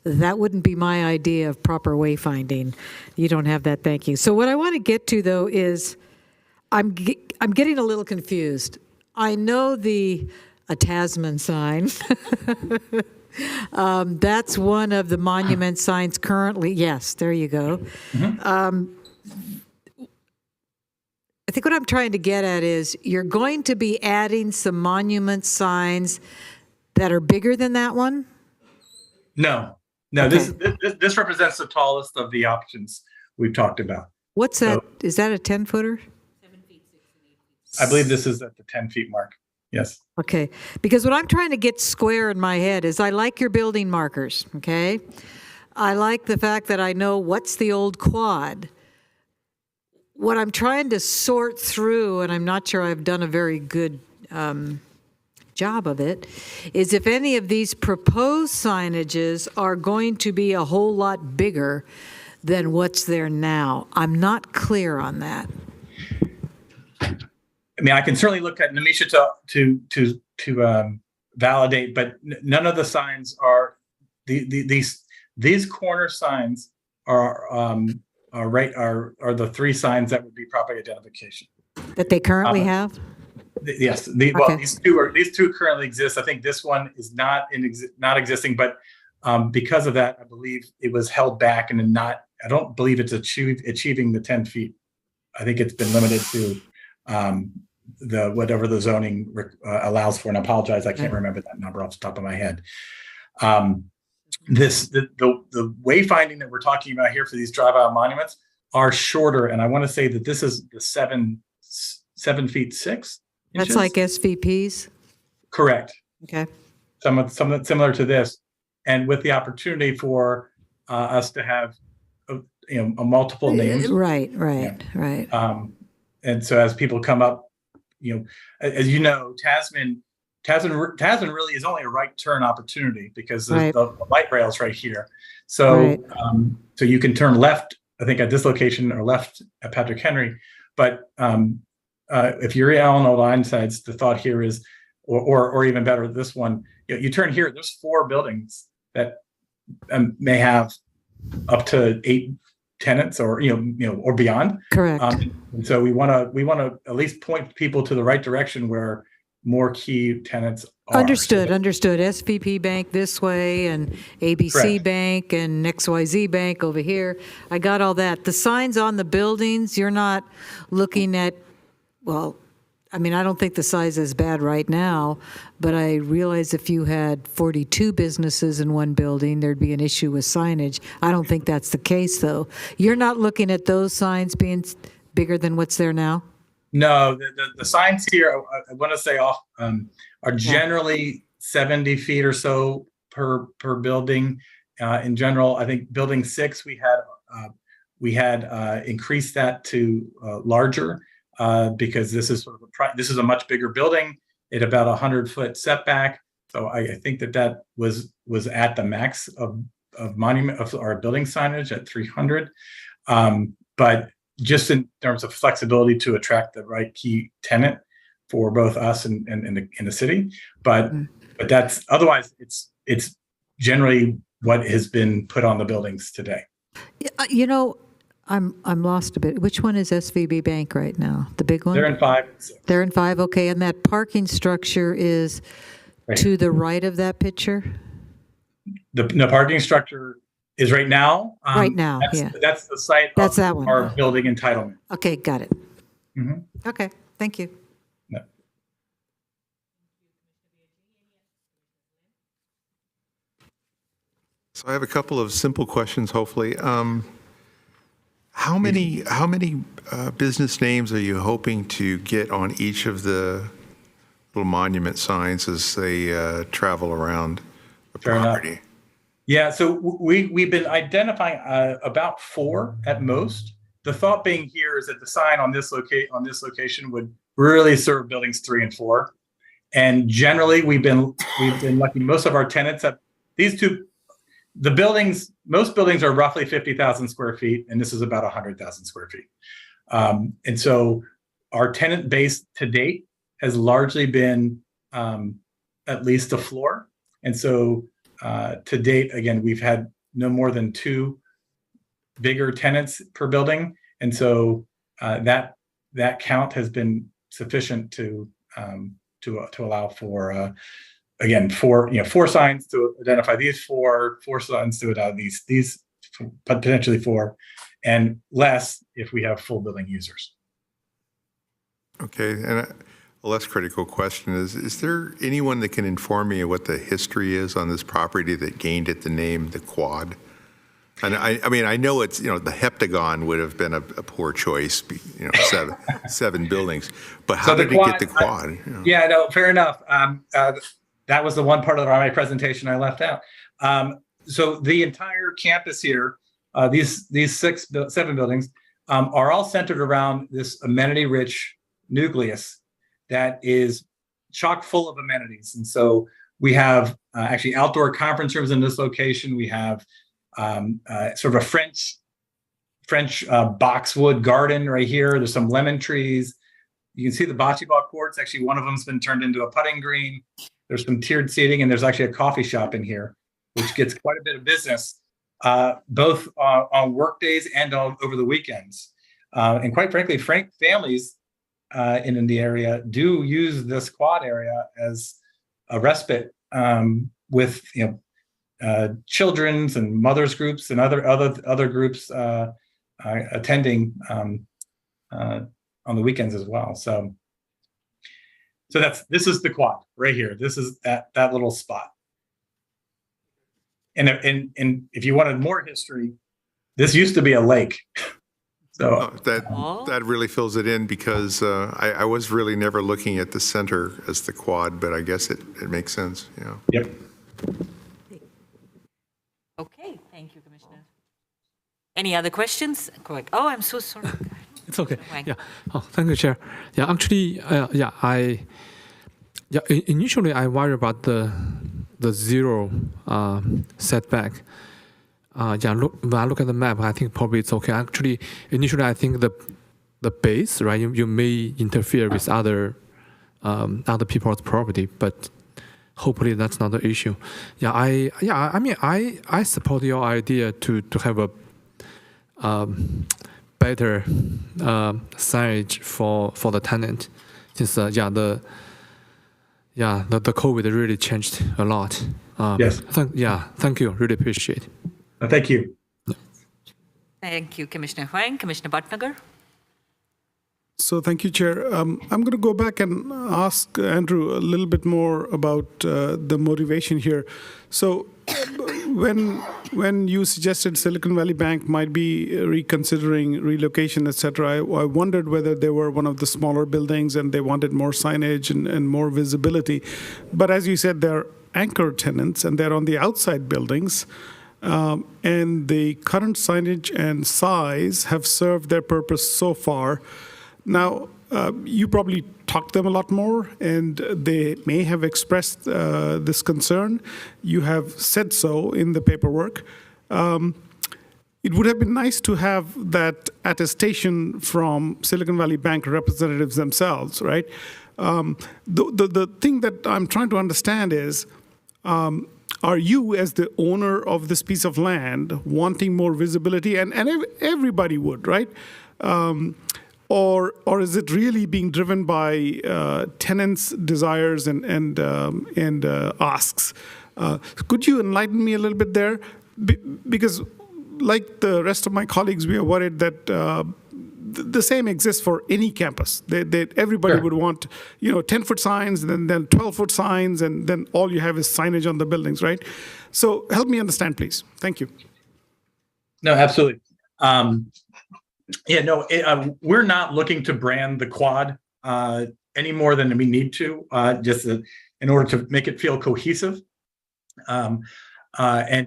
That wouldn't be my idea of proper wayfinding. You don't have that, thank you. So what I want to get to, though, is I'm getting a little confused. I know the Tasman sign. That's one of the monument signs currently. Yes, there you go. Mm-hmm. I think what I'm trying to get at is you're going to be adding some monument signs that are bigger than that one? No, okay. This represents the tallest of the options we've talked about. What's that? So, is that a 10-footer? 7 feet, 6 and 8 feet. I believe this is at the 10 feet mark. Yes. Okay. Because what I'm trying to get square in my head is I like your building markers, okay? I like the fact that I know what's the old quad. What I'm trying to sort through, and I'm not sure I've done a very good job of it, is if any of these proposed signages are going to be a whole lot bigger than what's there now. I'm not clear on that. I mean, I can certainly look at Nimisha to validate, but none of the signs are these corner signs are the 3 signs that would be property identification that they currently have. Yes, okay. Well, these two currently exist. I think this one is not existing, but because of that, I believe it was held back and I don't believe it's achieving the 10 feet. I think it's been limited to whatever the zoning allows for, and I apologize, I can't remember that number off the top of my head. The wayfinding that we're talking about here for these drive-out monuments are shorter, and I want to say that this is the 7 feet 6 inches. That's like SVPs? Correct. Okay. Somewhat similar to this, and with the opportunity for us to have a multiple names. Right. And so as people come up, as you know, Tasman really is only a right turn opportunity because the light rail's right here. So so you can turn left, I think at this location, or left at Patrick Henry. But if you're on Old Ironsides, the thought here is, or even better, this one, you turn here, there's 4 buildings that may have up to tenants or or beyond. Correct. And so we want to at least point people to the right direction where more key tenants are. Understood. SVP Bank this way and ABC Correct. Bank and XYZ Bank over here. I got all that. The signs on the buildings, you're not looking at, well, I mean, I don't think the size is bad right now, but I realize if you had 42 businesses in one building, there'd be an issue with signage. I don't think that's the case, though. You're not looking at those signs being bigger than what's there now? No, the signs here, I want to say are generally 70 feet or so per building. In general, I think building 6, we had increased that to larger because this is sort of this is a much bigger building at about 100-foot setback. So I think that was at the max of monument of our building signage at 300. But just in terms of flexibility to attract the right key tenant for both us and the city, but that's otherwise it's generally what has been put on the buildings today. You know, I'm lost a bit. Which one is SVB Bank right now? The big one? They're in 5 and 6. They're in 5, okay. And that parking structure is to the right of that picture? The parking structure is right now. Right now, That's the site That's of that one. our building entitlement. Okay, got it. Mhm. Okay, thank you. No. So I have a couple of simple questions, hopefully. How many business names are you hoping to get on each of the little monument signs as they travel around the Fair enough. property? Yeah, so we've been identifying about 4 at most. The thought being here is that the sign on this location would really serve buildings 3 and 4. And generally, we've been lucky. Most of our tenants have these two. The buildings, most buildings are roughly 50,000 square feet, and this is about 100,000 square feet. And so our tenant base to date has largely been at least a floor. And so to date, again, we've had no more than 2 bigger tenants per building. And so that count has been sufficient to allow for again, 4 signs to identify these 4 signs to identify these potentially 4, and less if we have full building users. Okay, and a less critical question is there anyone that can inform me of what the history is on this property that gained it the name the Quad? And I mean, I know it's, the heptagon would have been a poor choice, 7 buildings, but how did it get the Quad? Yeah, no, fair enough. That was the one part of my presentation I left out. So the entire campus here, these 7 buildings, are all centered around this amenity-rich nucleus that is chock full of amenities. And so we have actually outdoor conference rooms in this location. We have sort of a French boxwood garden right here. There's some lemon trees. You can see the bocce ball courts. Actually, one of them's been turned into a putting green. There's some tiered seating, and there's actually a coffee shop in here, which gets quite a bit of business, both on work days and over the weekends. And quite frankly, families in the area do use this quad area as a respite with children's and mothers groups and other groups attending on the weekends as well. So this is the quad right here. This is that little spot. And if you wanted more history, this used to be a lake. So that really fills it in because I was really never looking at the center as the quad, but I guess it makes sense. Yeah. Yep. Okay, thank you, Commissioner. Any other questions? Correct. Oh, I'm so sorry. It's okay. Yeah. Oh, thank you, Chair. Yeah, actually, initially I worry about the 0 setback. When I look at the map, I think probably it's okay. Actually, initially I think the base, right? You may interfere with other people's property, but hopefully that's not the issue. I mean, I support your idea to have better signage for the tenant, since the COVID really changed a lot. Yes. Thank you. Really appreciate. Thank you. Thank you, Commissioner Huang. Commissioner Bhatnagar? So thank you, Chair. I'm going to go back and ask Andrew a little bit more about the motivation here. So when you suggested Silicon Valley Bank might be reconsidering relocation, et cetera, I wondered whether they were one of the smaller buildings and they wanted more signage and more visibility. But as you said, they're anchor tenants and they're on the outside buildings. And the current signage and size have served their purpose so far. Now, you probably talked to them a lot more, and they may have expressed this concern. You have said so in the paperwork. It would have been nice to have that attestation from Silicon Valley Bank representatives themselves, right? The thing that I'm trying to understand is, are you, as the owner of this piece of land, wanting more visibility? And everybody would, right? Or is it really being driven by tenants' desires and asks? Could you enlighten me a little bit there? Because like the rest of my colleagues, we are worried that the same exists for any campus. Everybody Sure. would want, 10-foot signs, and then 12-foot signs, and then all you have is signage on the buildings, right? So help me understand, please. Thank you. No, absolutely. We're not looking to brand the quad any more than we need to, in order to make it feel cohesive, and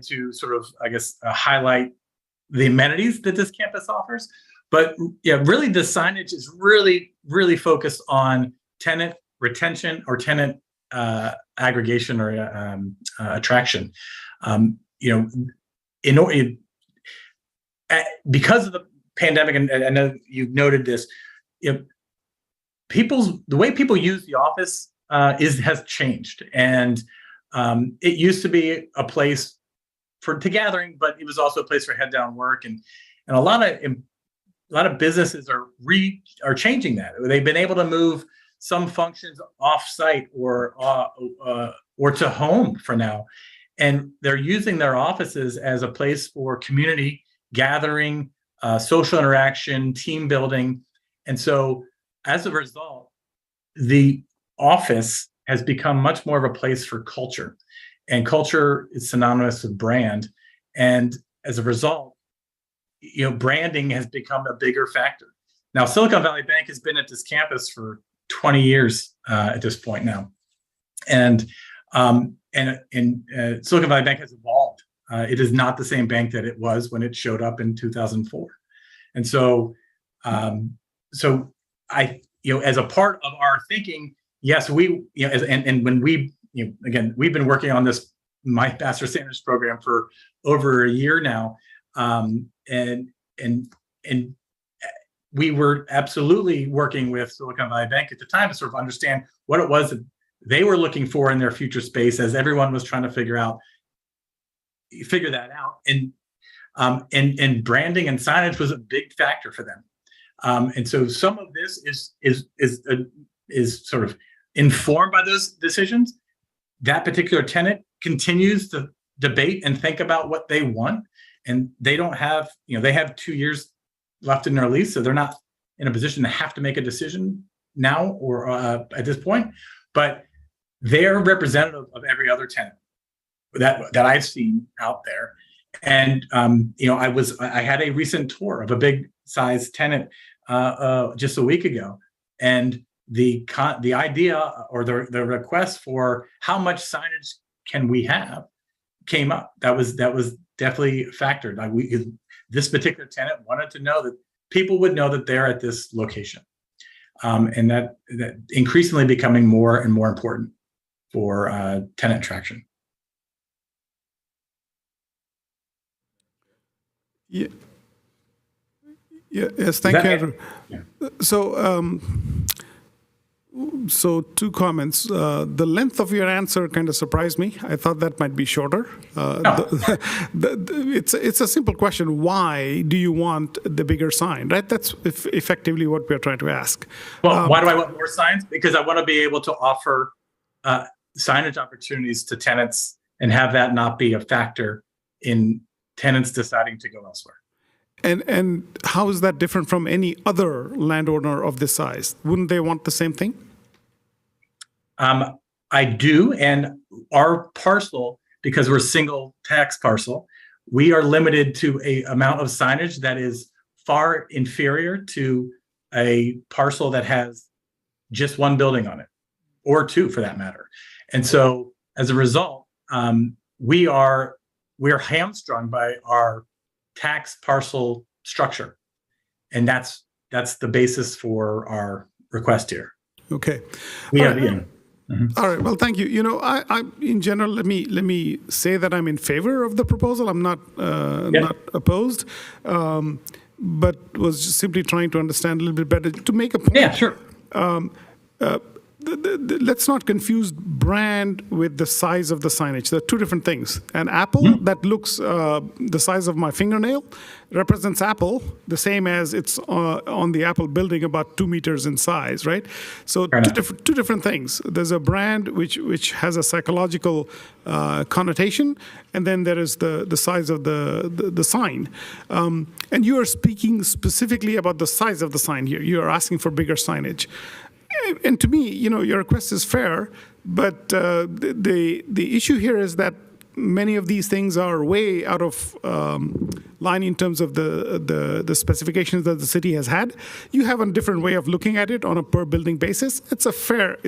to sort of, highlight the amenities that this campus offers. But really, the signage is really, really focused on tenant retention or tenant aggregation or attraction. Because of the pandemic, and I know you noted this, the way people use the office has changed, and it used to be a place to gathering, but it was also a place for head down work, and a lot of businesses are changing that. They've been able to move some functions off site or to home for now, and they're using their offices as a place for community gathering, social interaction, team building. And so as a result, the office has become much more of a place for culture, and culture is synonymous with brand. And as a result, branding has become a bigger factor. Now, Silicon Valley Bank has been at this campus for 20 years at this point now. And Silicon Valley Bank has evolved. It is not the same bank that it was when it showed up in 2004. And so, as a part of our thinking, yes, when we've been working on this My Master Standards program for over a year now, and we were absolutely working with Silicon Valley Bank at the time to sort of understand what it was that they were looking for in their future space, as everyone was trying to figure that out. And branding and signage was a big factor for them. And so some of this is sort of informed by those decisions. That particular tenant continues to debate and think about what they want, and they don't have, they have 2 years left in their lease, so they're not in a position to have to make a decision now or at this point. But they're representative of every other tenant that I've seen out there. And I had a recent tour of a big size tenant just a week ago, and the idea or the request for how much signage can we have came up. That was definitely factored. This particular tenant wanted to know that people would know that they're at this location, and that increasingly becoming more and more important for tenant attraction. Yeah. Yes, thank you, Andrew. Yeah. So So two comments. The length of your answer kind of surprised me. I thought that might be shorter. It's a simple question. Why do you want the bigger sign, right? That's effectively what we're trying to ask. Well, why do I want more signs? Because I want to be able to offer signage opportunities to tenants and have that not be a factor in tenants deciding to go elsewhere. And how is that different from any other landowner of this size? Wouldn't they want the same thing? I do, and our parcel, because we're single tax parcel, we are limited to a amount of signage that is far inferior to a parcel that has just one building on it, or two for that matter. And so as a result, we are hamstrung by our tax parcel structure. And that's the basis for our request here. Okay. We have, All right. Well, thank you. You know, I in general, let me say that I'm in favor of the proposal. I'm not not opposed, but was just simply trying to understand a little bit better to make a point. Yeah, sure. Let's not confuse brand with the size of the signage. They're two different things. An apple that looks the size of my fingernail represents Apple, the same as it's on the Apple building, about 2 meters in size, right? So two different things. There's a brand which has a psychological connotation, and then there is the size of the sign. And you are speaking specifically about the size of the sign here. You are asking for bigger signage. And to me, you know, your request is fair, but the issue here is that many of these things are way out of line in terms of the specifications that the city has had. You have a different way of looking at it on a per building basis. It's a fair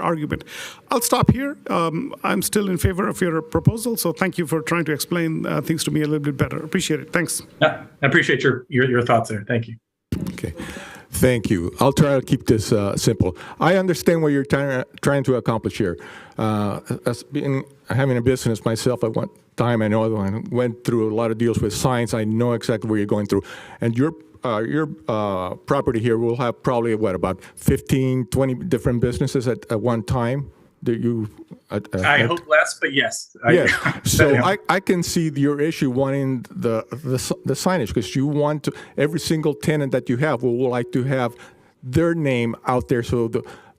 argument. I'll stop here. I'm still in favor of your proposal, so thank you for trying to explain things to me a little bit better. Appreciate it. Thanks. Yeah, I appreciate your thoughts there. Thank you. Okay. Thank you. I'll try to keep this simple. I understand what you're trying to accomplish here. As having a business myself at one time, I know I went through a lot of deals with signs. I know exactly what you're going through. And your property here will have probably, about 15, 20 different businesses at one time? I hope less, but yes. Yes. So I can see your issue wanting the signage, because you want every single tenant that you have will like to have their name out there so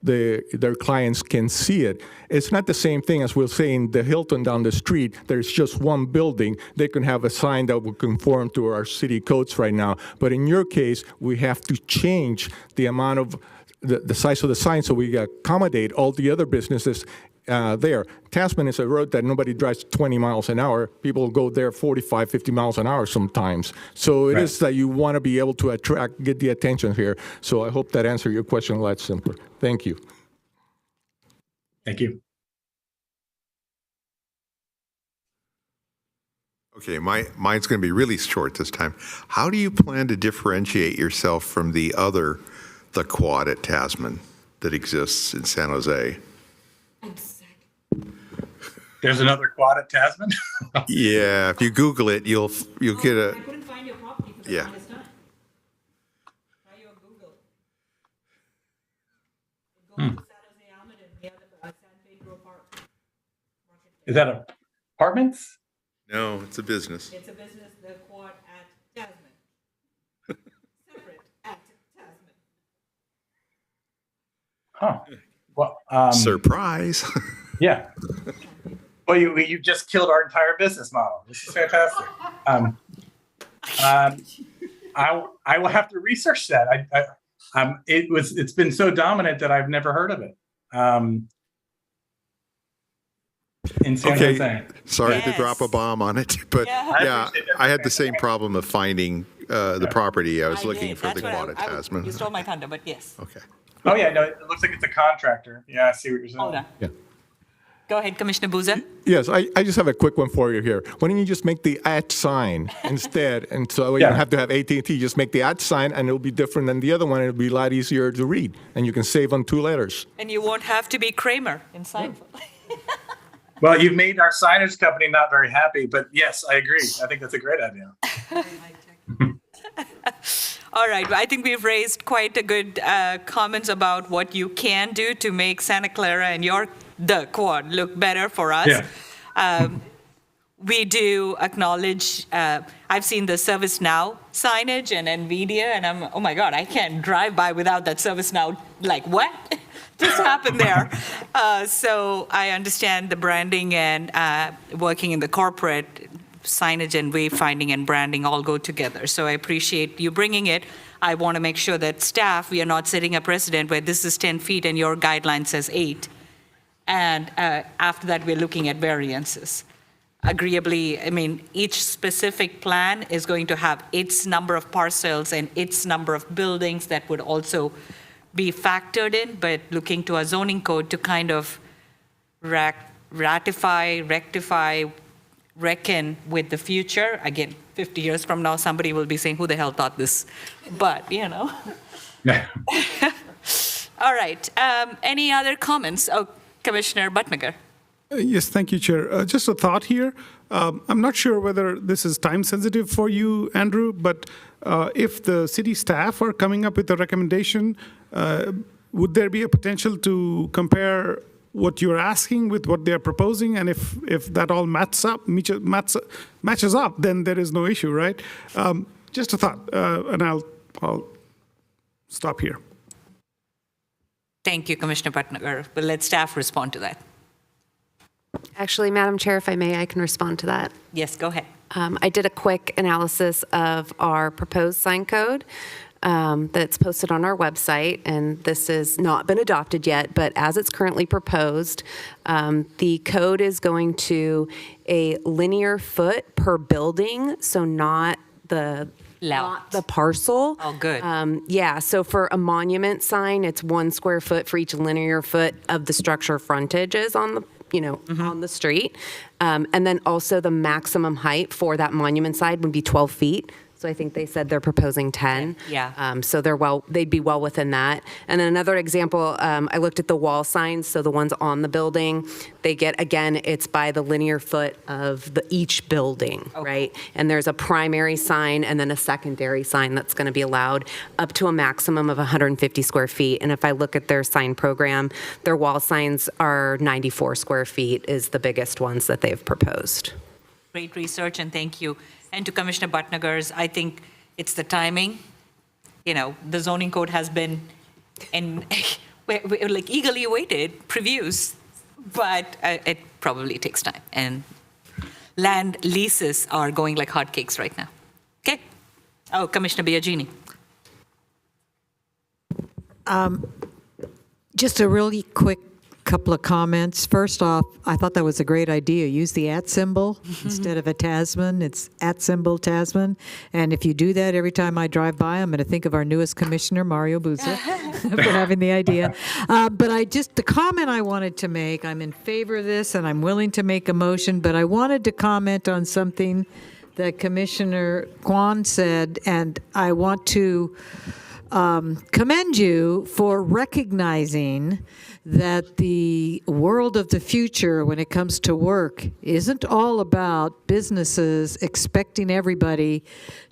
their clients can see it. It's not the same thing as we'll say in the Hilton down the street. There's just one building. They can have a sign that will conform to our city codes right now. But in your case, we have to change the amount of the size of the sign so we accommodate all the other businesses there. Tasman is a road that nobody drives 20 miles an hour. People go there 45, 50 miles an hour sometimes. So it is that you want to be able to get the attention here. So I hope that answered your question a lot simpler. Thank you. Thank you. Okay, mine's going to be really short this time. How do you plan to differentiate yourself from the quad at Tasman that exists in San Jose? There's another quad at Tasman? Yeah, if you Google it, you'll get a. I couldn't find your property for the Yeah. longest time. Try your Google. Go to San Jose Almaden near the San Pedro Park. Is that apartments? No, it's a business. It's a business, the quad at Tasman. Separate at Tasman. Huh. Well, Surprise. Yeah. Well, you just killed our entire business model. This is fantastic. I will have to research that. It's been so dominant that I've never heard of it. In San Jose. Sorry to drop a bomb on it, but I had the same problem of finding the property. I was looking for the quad at Tasman. You stole my thunder, but yes. Okay. Oh yeah, no, it looks like it's a contractor. Yeah, I see what you're saying. Hold on. Yeah. Go ahead, Commissioner Boozer. Yes, I just have a quick one for you here. Why don't you just make the @ sign instead? And so you don't have to have AT&T. Just make the @ sign, and it'll be different than the other one. It'll be a lot easier to read, and you can save on 2 letters. And you won't have to be Kramer in Seinfeld. Well, you've made our signage company not very happy, but yes, I agree. I think that's a great idea. All right, I think we've raised quite a good comments about what you can do to make Santa Clara and the quad look better for us. Yeah. We do acknowledge, I've seen the ServiceNow signage and NVIDIA, and I'm, oh my God, I can't drive by without that ServiceNow. Like, what just happened there? So I understand the branding and working in the corporate, signage and wayfinding and branding all go together. So I appreciate you bringing it. I want to make sure that staff, we are not setting a precedent where this is 10 feet and your guideline says 8. And after that, we're looking at variances. Agreeably, I mean, each specific plan is going to have its number of parcels and its number of buildings that would also be factored in, but looking to a zoning code to kind of ratify, rectify, reckon with the future. Again, 50 years from now, somebody will be saying, who the hell thought this? But, you know. All right. Any other comments? Oh, Commissioner Bhatnagar. Yes, thank you, Chair. Just a thought here. I'm not sure whether this is time sensitive for you, Andrew, but if the city staff are coming up with a recommendation, would there be a potential to compare what you're asking with what they're proposing? And if that all matches up, then there is no issue, right? Just a thought, and I'll stop here. Thank you, Commissioner Bhatnagar. But let staff respond to that. Actually, Madam Chair, if I may, I can respond to that. Yes, go ahead. I did a quick analysis of our proposed sign code that's posted on our website, and this has not been adopted yet, but as it's currently proposed, the code is going to a linear foot per building, so not the parcel. Oh, good. Yeah, so for a monument sign, it's 1 square foot for each linear foot of the structure frontages on the on the street. And then also the maximum height for that monument side would be 12 feet. So I think they said they're proposing 10. Yeah. So they'd be well within that. And then another example, I looked at the wall signs, so the ones on the building, they get, again, it's by the linear foot of each building, right? And there's a primary sign and then a secondary sign that's going to be allowed up to a maximum of 150 square feet. And if I look at their sign program, their wall signs are 94 square feet is the biggest ones that they've proposed. Great research, and thank you. And to Commissioner Bhatnagar's, I think it's the timing. You know, the zoning code has been like eagerly awaited previews, but it probably takes time. And land leases are going like hotcakes right now. Okay. Oh, Commissioner Biagini. Just a really quick couple of comments. First off, I thought that was a great idea. Use the @ symbol instead of a Tasman. It's @ symbol Tasman. And if you do that every time I drive by, I'm going to think of our newest commissioner, Mario Buza, for having the idea. But the comment I wanted to make, I'm in favor of this and I'm willing to make a motion, but I wanted to comment on something that Commissioner Kwan said, and I want to commend you for recognizing that the world of the future when it comes to work isn't all about businesses expecting everybody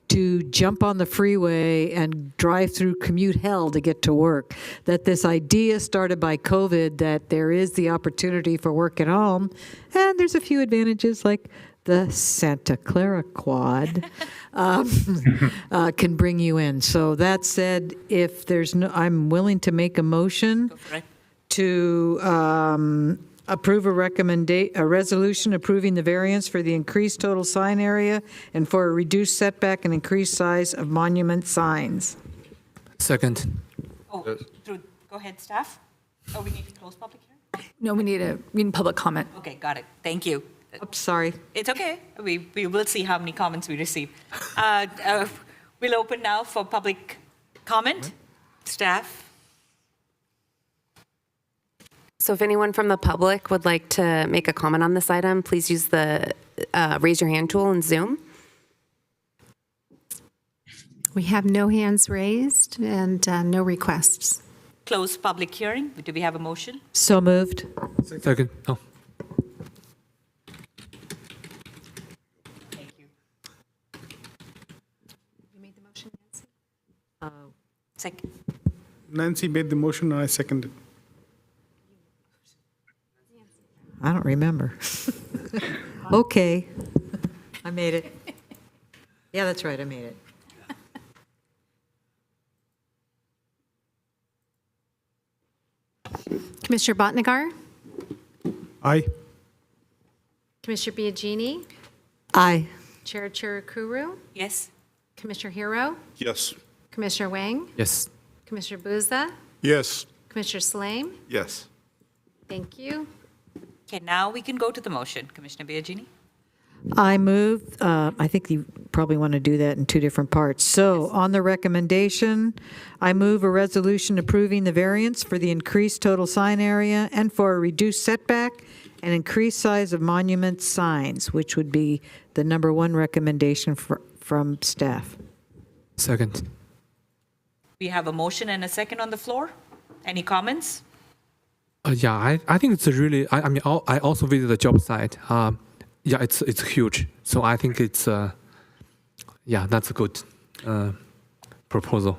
to jump on the freeway and drive through commute hell to get to work. That this idea started by COVID that there is the opportunity for work at home, and there's a few advantages like the Santa Clara quad can bring you in. So that said, if there's I'm willing to make a motion to approve a resolution approving the variance for the increased total sign area and for a reduced setback and increased size of monument signs. Second. Oh, go ahead, staff. Oh, we need to close public hearing? No, we need public comment. Okay, got it. Thank you. Oops, sorry. It's okay. We will see how many comments we receive. We'll open now for public comment. Staff. So if anyone from the public would like to make a comment on this item, please use the raise your hand tool in Zoom. We have no hands raised and no requests. Close public hearing. Do we have a motion? So moved. Second. Oh. You made the motion, Nancy? Second. Nancy made the motion and I seconded. I don't remember. Okay. I made it. Yeah, that's right, I made it. Commissioner Bhatnagar, Aye. Commissioner Biagini, Aye. Chair Chirukuru, Yes. Commissioner Hero, Yes. Commissioner Wang, Yes. Commissioner Buza, Yes. Commissioner Slame. Yes. Thank you. Okay, now we can go to the motion. Commissioner Biagini? I move, I think you probably want to do that in two different parts. So on the recommendation, I move a resolution approving the variance for the increased total sign area and for a reduced setback and increased size of monument signs, which would be the number one recommendation from staff. Second. We have a motion and a second on the floor. Any comments? Yeah, I think it's a really. I mean, I also visited the job site. Yeah, it's huge. So I think it's. Yeah, that's a good proposal.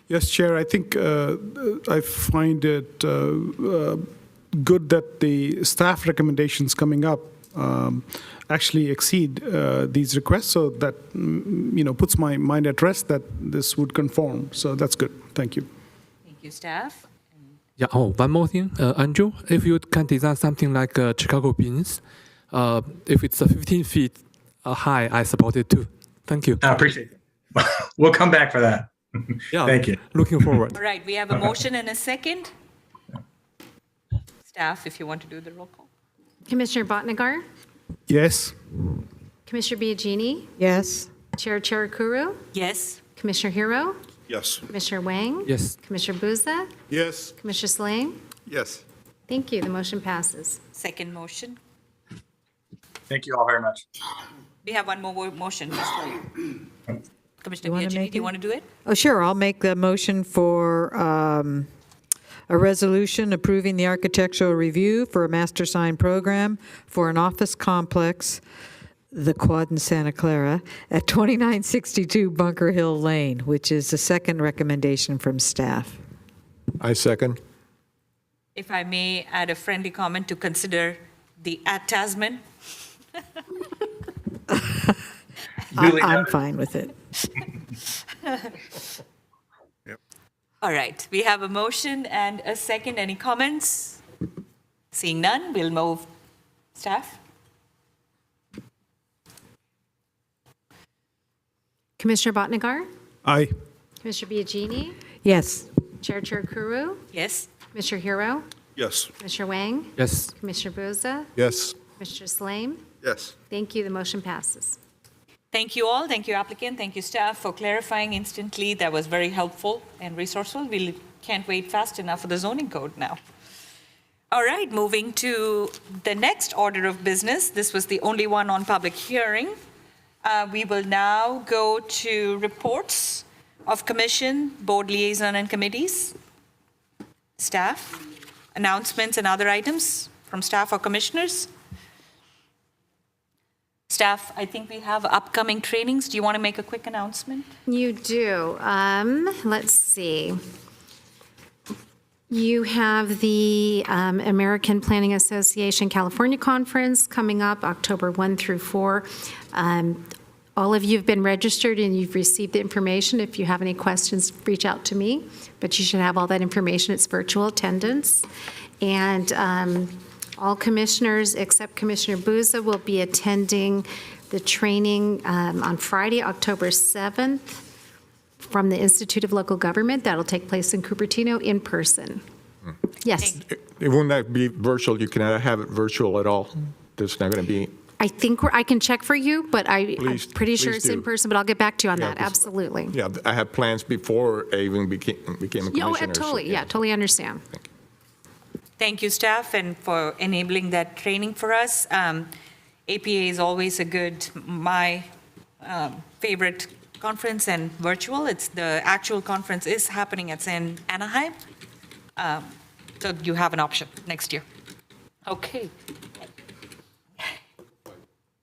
Yes, Chair, I think I find it good that the staff recommendations coming up actually exceed these requests, so that, puts my mind at rest that this would conform. So that's good. Thank you. Thank you, staff. Yeah. Oh, one more thing, Andrew. If you can design something like Chicago beans, if it's 15 feet high, I support it too. Thank you. I appreciate it. We'll come back for that. Yeah. Thank you. Looking forward. All right, we have a motion and a second. Staff, if you want to do the roll call. Commissioner Bhatnagar, Yes. Commissioner Biagini, Yes? Chair Chirukuru, Yes. Commissioner Hero, Yes. Commissioner Wang, Yes. Commissioner Buza, Yes. Commissioner Slame. Yes. Thank you. The motion passes. Second motion. Thank you all very much. We have one more motion just for you. Commissioner wanna Biagini, make do you it? want to do it? Oh, sure. I'll make the motion for a resolution approving the architectural review for a master sign program for an office complex, the Quad in Santa Clara, at 2962 Bunker Hill Lane, which is the second recommendation from staff. I second. If I may add a friendly comment to consider the at Tasman. I'm fine with it. All right, we have a motion and a second. Any comments? Seeing none, we'll move. Staff? Commissioner Bhatnagar, Aye. Commissioner Biagini, Yes. Chair Chirukuru, Yes. Commissioner Hero, Yes. Commissioner Wang, Yes. Commissioner Buza, Yes. Commissioner Slame. Yes. Thank you. The motion passes. Thank you all. Thank you, applicant. Thank you, staff, for clarifying instantly. That was very helpful and resourceful. We can't wait fast enough for the zoning code now. All right, moving to the next order of business. This was the only one on public hearing. We will now go to reports of commission, board liaison, and committees. Staff, announcements and other items from staff or commissioners. Staff, I think we have upcoming trainings. Do you want to make a quick announcement? You do. Let's see. You have the American Planning Association California Conference coming up October 1 through 4. All of you have been registered and you've received the information. If you have any questions, reach out to me. But you should have all that information. It's virtual attendance. And all commissioners except Commissioner Buza will be attending the training on Friday, October 7th from the Institute of Local Government. That'll take place in Cupertino in person. Yes. It won't that be virtual? You cannot have it virtual at all? There's not going to be? I think I can check for you, but I'm pretty sure please it's in do. person, but I'll get back to you on Yeah, that. 'cause- Absolutely. Yeah, I had plans before I even became a commissioner. Oh, so, totally. Yeah, totally understand. Thank you, staff, and for enabling that training for us. APA is always my favorite conference and virtual. The actual conference is happening at Anaheim. So you have an option next year. Okay.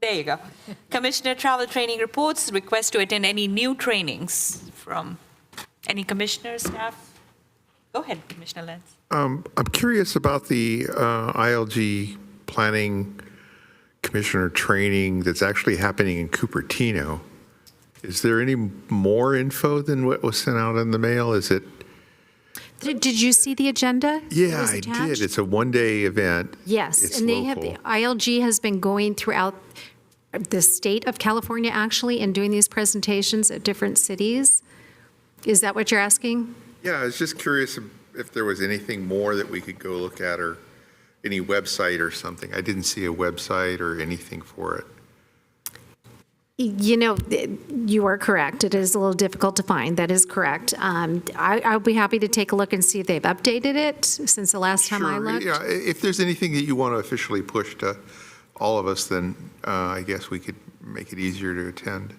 There you go. Commissioner travel training reports, request to attend any new trainings from Any commissioners, staff? Go ahead, Commissioner Lenz. I'm curious about the ILG Planning Commissioner training that's actually happening in Cupertino. Is there any more info than what was sent out in the mail? Is it? Did you see the agenda? that Yeah, was I attached? did. It's a one-day event. Yes, It's and they have, local. the ILG has been going throughout the state of California, actually, and doing these presentations at different cities. Is that what you're asking? Yeah, I was just curious if there was anything more that we could go look at, or any website or something. I didn't see a website or anything for it. You know, you are correct. It is a little difficult to find. That is correct. I'll be happy to take a look and see if they've updated it since the last time I Sure, looked. yeah, if there's anything that you want to officially push to all of us, then I guess we could make it easier to attend,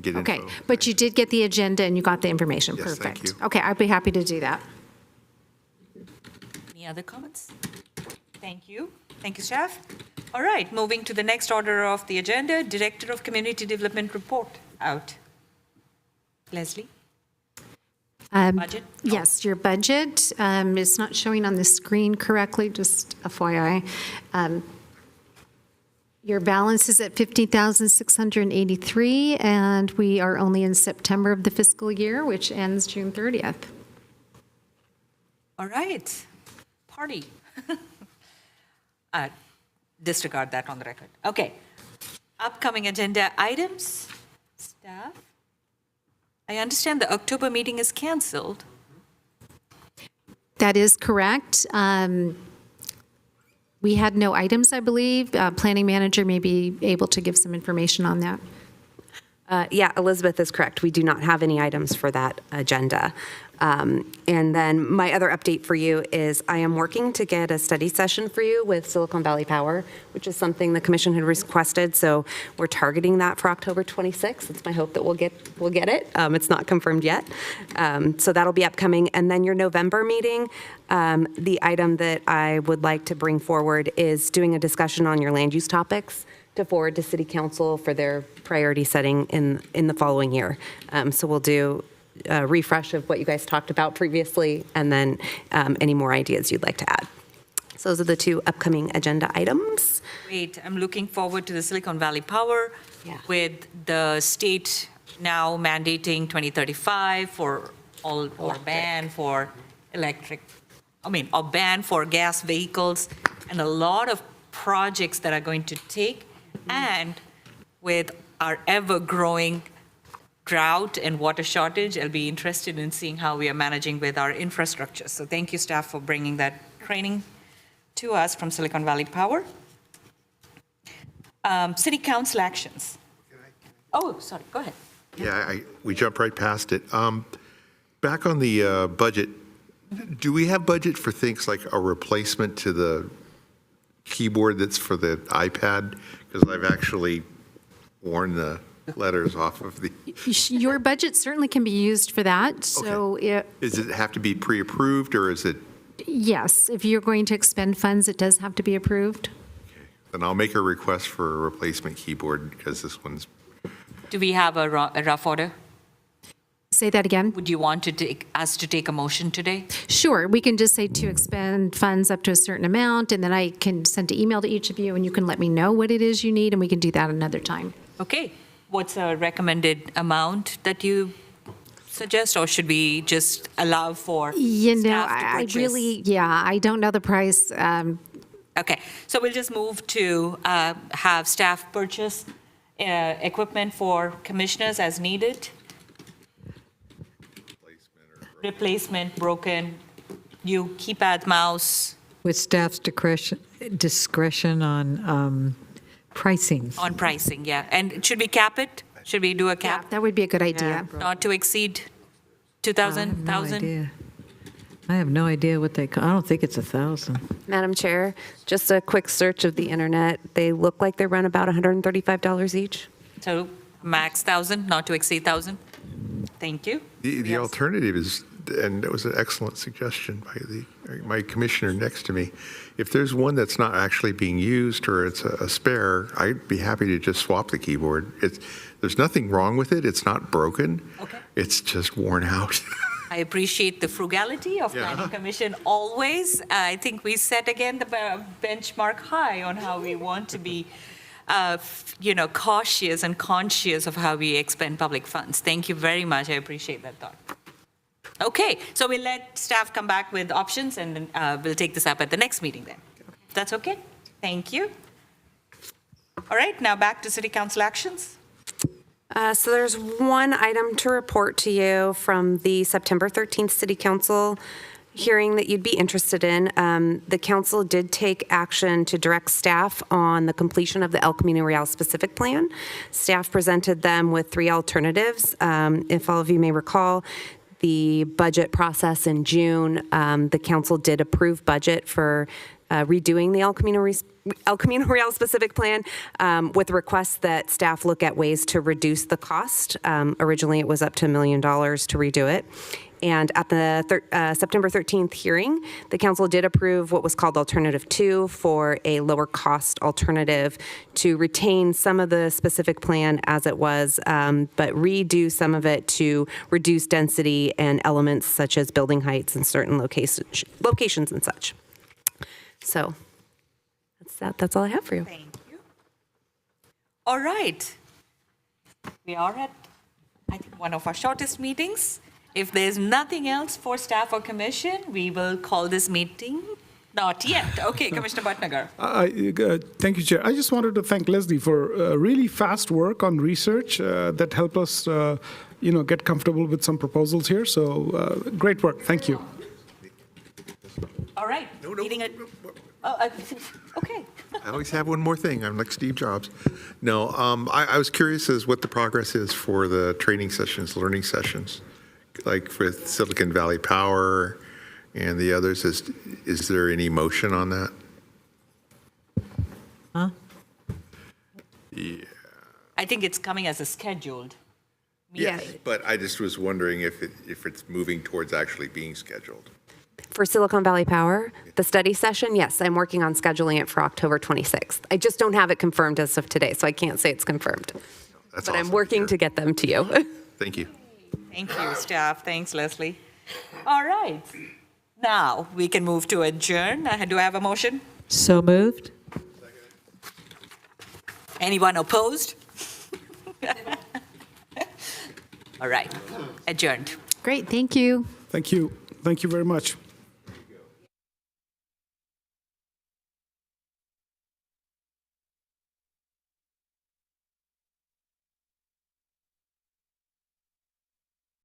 get Okay, info. but you did get the agenda and you got the information. Yes, thank Perfect. you. Okay, I'd be happy to do that. Any other comments? Thank you. Thank you, staff. All right, moving to the next order of the agenda, Director of Community Development report out. Leslie? Budget? Yes, your budget is not showing on the screen correctly, just FYI. Your balance is at $50,683, and we are only in September of the fiscal year, which ends June 30th. All right, party. Disregard that on the record. Okay. Upcoming agenda items, staff. I understand the October meeting is canceled. That is correct. We had no items, I believe. Planning manager may be able to give some information on that. Yeah, Elizabeth is correct. We do not have any items for that agenda. And then my other update for you is I am working to get a study session for you with Silicon Valley Power, which is something the commission had requested. So we're targeting that for October 26th. It's my hope that we'll get it. It's not confirmed yet. So that'll be upcoming. And then your November meeting, the item that I would like to bring forward is doing a discussion on your land use topics to forward to City Council for their priority setting in the following year. So we'll do a refresh of what you guys talked about previously, and then any more ideas you'd like to add. So those are the two upcoming agenda items. Great, I'm looking forward to the Silicon Valley Power with the state now mandating 2035 for all, or ban for or ban for gas vehicles, and a lot of projects that are going to take. And with our ever-growing drought and water shortage, I'll be interested in seeing how we are managing with our infrastructure. So thank you, staff, for bringing that training to us from Silicon Valley Power. City Council actions. Oh, sorry, go ahead. Yeah, we jumped right past it. Back on the budget, do we have budget for things like a replacement to the keyboard that's for the iPad? Because I've actually worn the letters off of the. Your budget certainly can be used for that. So Does it have to be pre-approved, or is it? yes, if you're going to expend funds, it does have to be approved. Then I'll make a request for a replacement keyboard, because this one's. Do we have a rough order? Say that again. Would you want us to take a motion today? Sure, we can just say to expend funds up to a certain amount, and then I can send an email to each of you, and you can let me know what it is you need, and we can do that another time. Okay. What's a recommended amount that you suggest, or should we just allow for You know, staff to I purchase? really, I don't know the price. Okay, so we'll just move to have staff purchase equipment for commissioners as needed. Replacement, broken, new keypad, mouse, With staff's discretion on pricing. on pricing, yeah. And should we cap it? Should we do a Yeah, cap? that would be a good idea. Not to exceed I 2,000, have no 1,000? idea. I have no idea what I don't think it's 1,000. Madam Chair, just a quick search of the internet. They look like they run about $135 each. So max 1,000, not to exceed 1,000? Thank you. The alternative is, and that was an excellent suggestion by my commissioner next to me, if there's one that's not actually being used or it's a spare, I'd be happy to just swap the keyboard. There's nothing wrong with it. It's not broken. Okay. It's just worn out. I appreciate the frugality of Planning Commission always. I think we set again the benchmark high on how we want to be, cautious and conscious of how we expend public funds. Thank you very much. I appreciate that thought. Okay, so we'll let staff come back with options, and we'll take this up at the next meeting then. That's okay? Thank you. All right, now back to City Council actions. So there's one item to report to you from the September 13th City Council hearing that you'd be interested in. The council did take action to direct staff on the completion of the El Camino Real specific plan. Staff presented them with 3 alternatives. If all of you may recall, the budget process in June, the council did approve budget for redoing the El Camino Real specific plan with requests that staff look at ways to reduce the cost. Originally, it was up to $1 million to redo it. And at the September 13th hearing, the council did approve what was called Alternative 2 for a lower cost alternative to retain some of the specific plan as it was, but redo some of it to reduce density and elements such as building heights in certain locations and such. So that's all I have for you. Thank you. All right. We are at, I think, one of our shortest meetings. If there's nothing else for staff or commission, we will call this meeting. Not yet. Okay, Commissioner Bhatnagar. Thank you, Chair. I just wanted to thank Leslie for really fast work on research that helped us, get comfortable with some proposals here. So great work. Thank you. All right. Meeting at, okay. I always have one more thing. I'm like Steve Jobs. No, I was curious as what the progress is for the training sessions, learning sessions, like with Silicon Valley Power and the others. Is there any motion on that? Huh? Yeah. I think it's coming as a scheduled meeting. Yes, but I just was wondering if it's moving towards actually being scheduled. For Silicon Valley Power, the study session, yes, I'm working on scheduling it for October 26th. I just don't have it confirmed as of today, so I can't say it's confirmed. That's but awesome I'm working to get them to you. Thank you. Thank you, staff. Thanks, Leslie. All right. Now we can move to adjourn. Do I have a motion? So moved? Anyone opposed? All right. Adjourned. Great, thank you. Thank you. Thank you very much.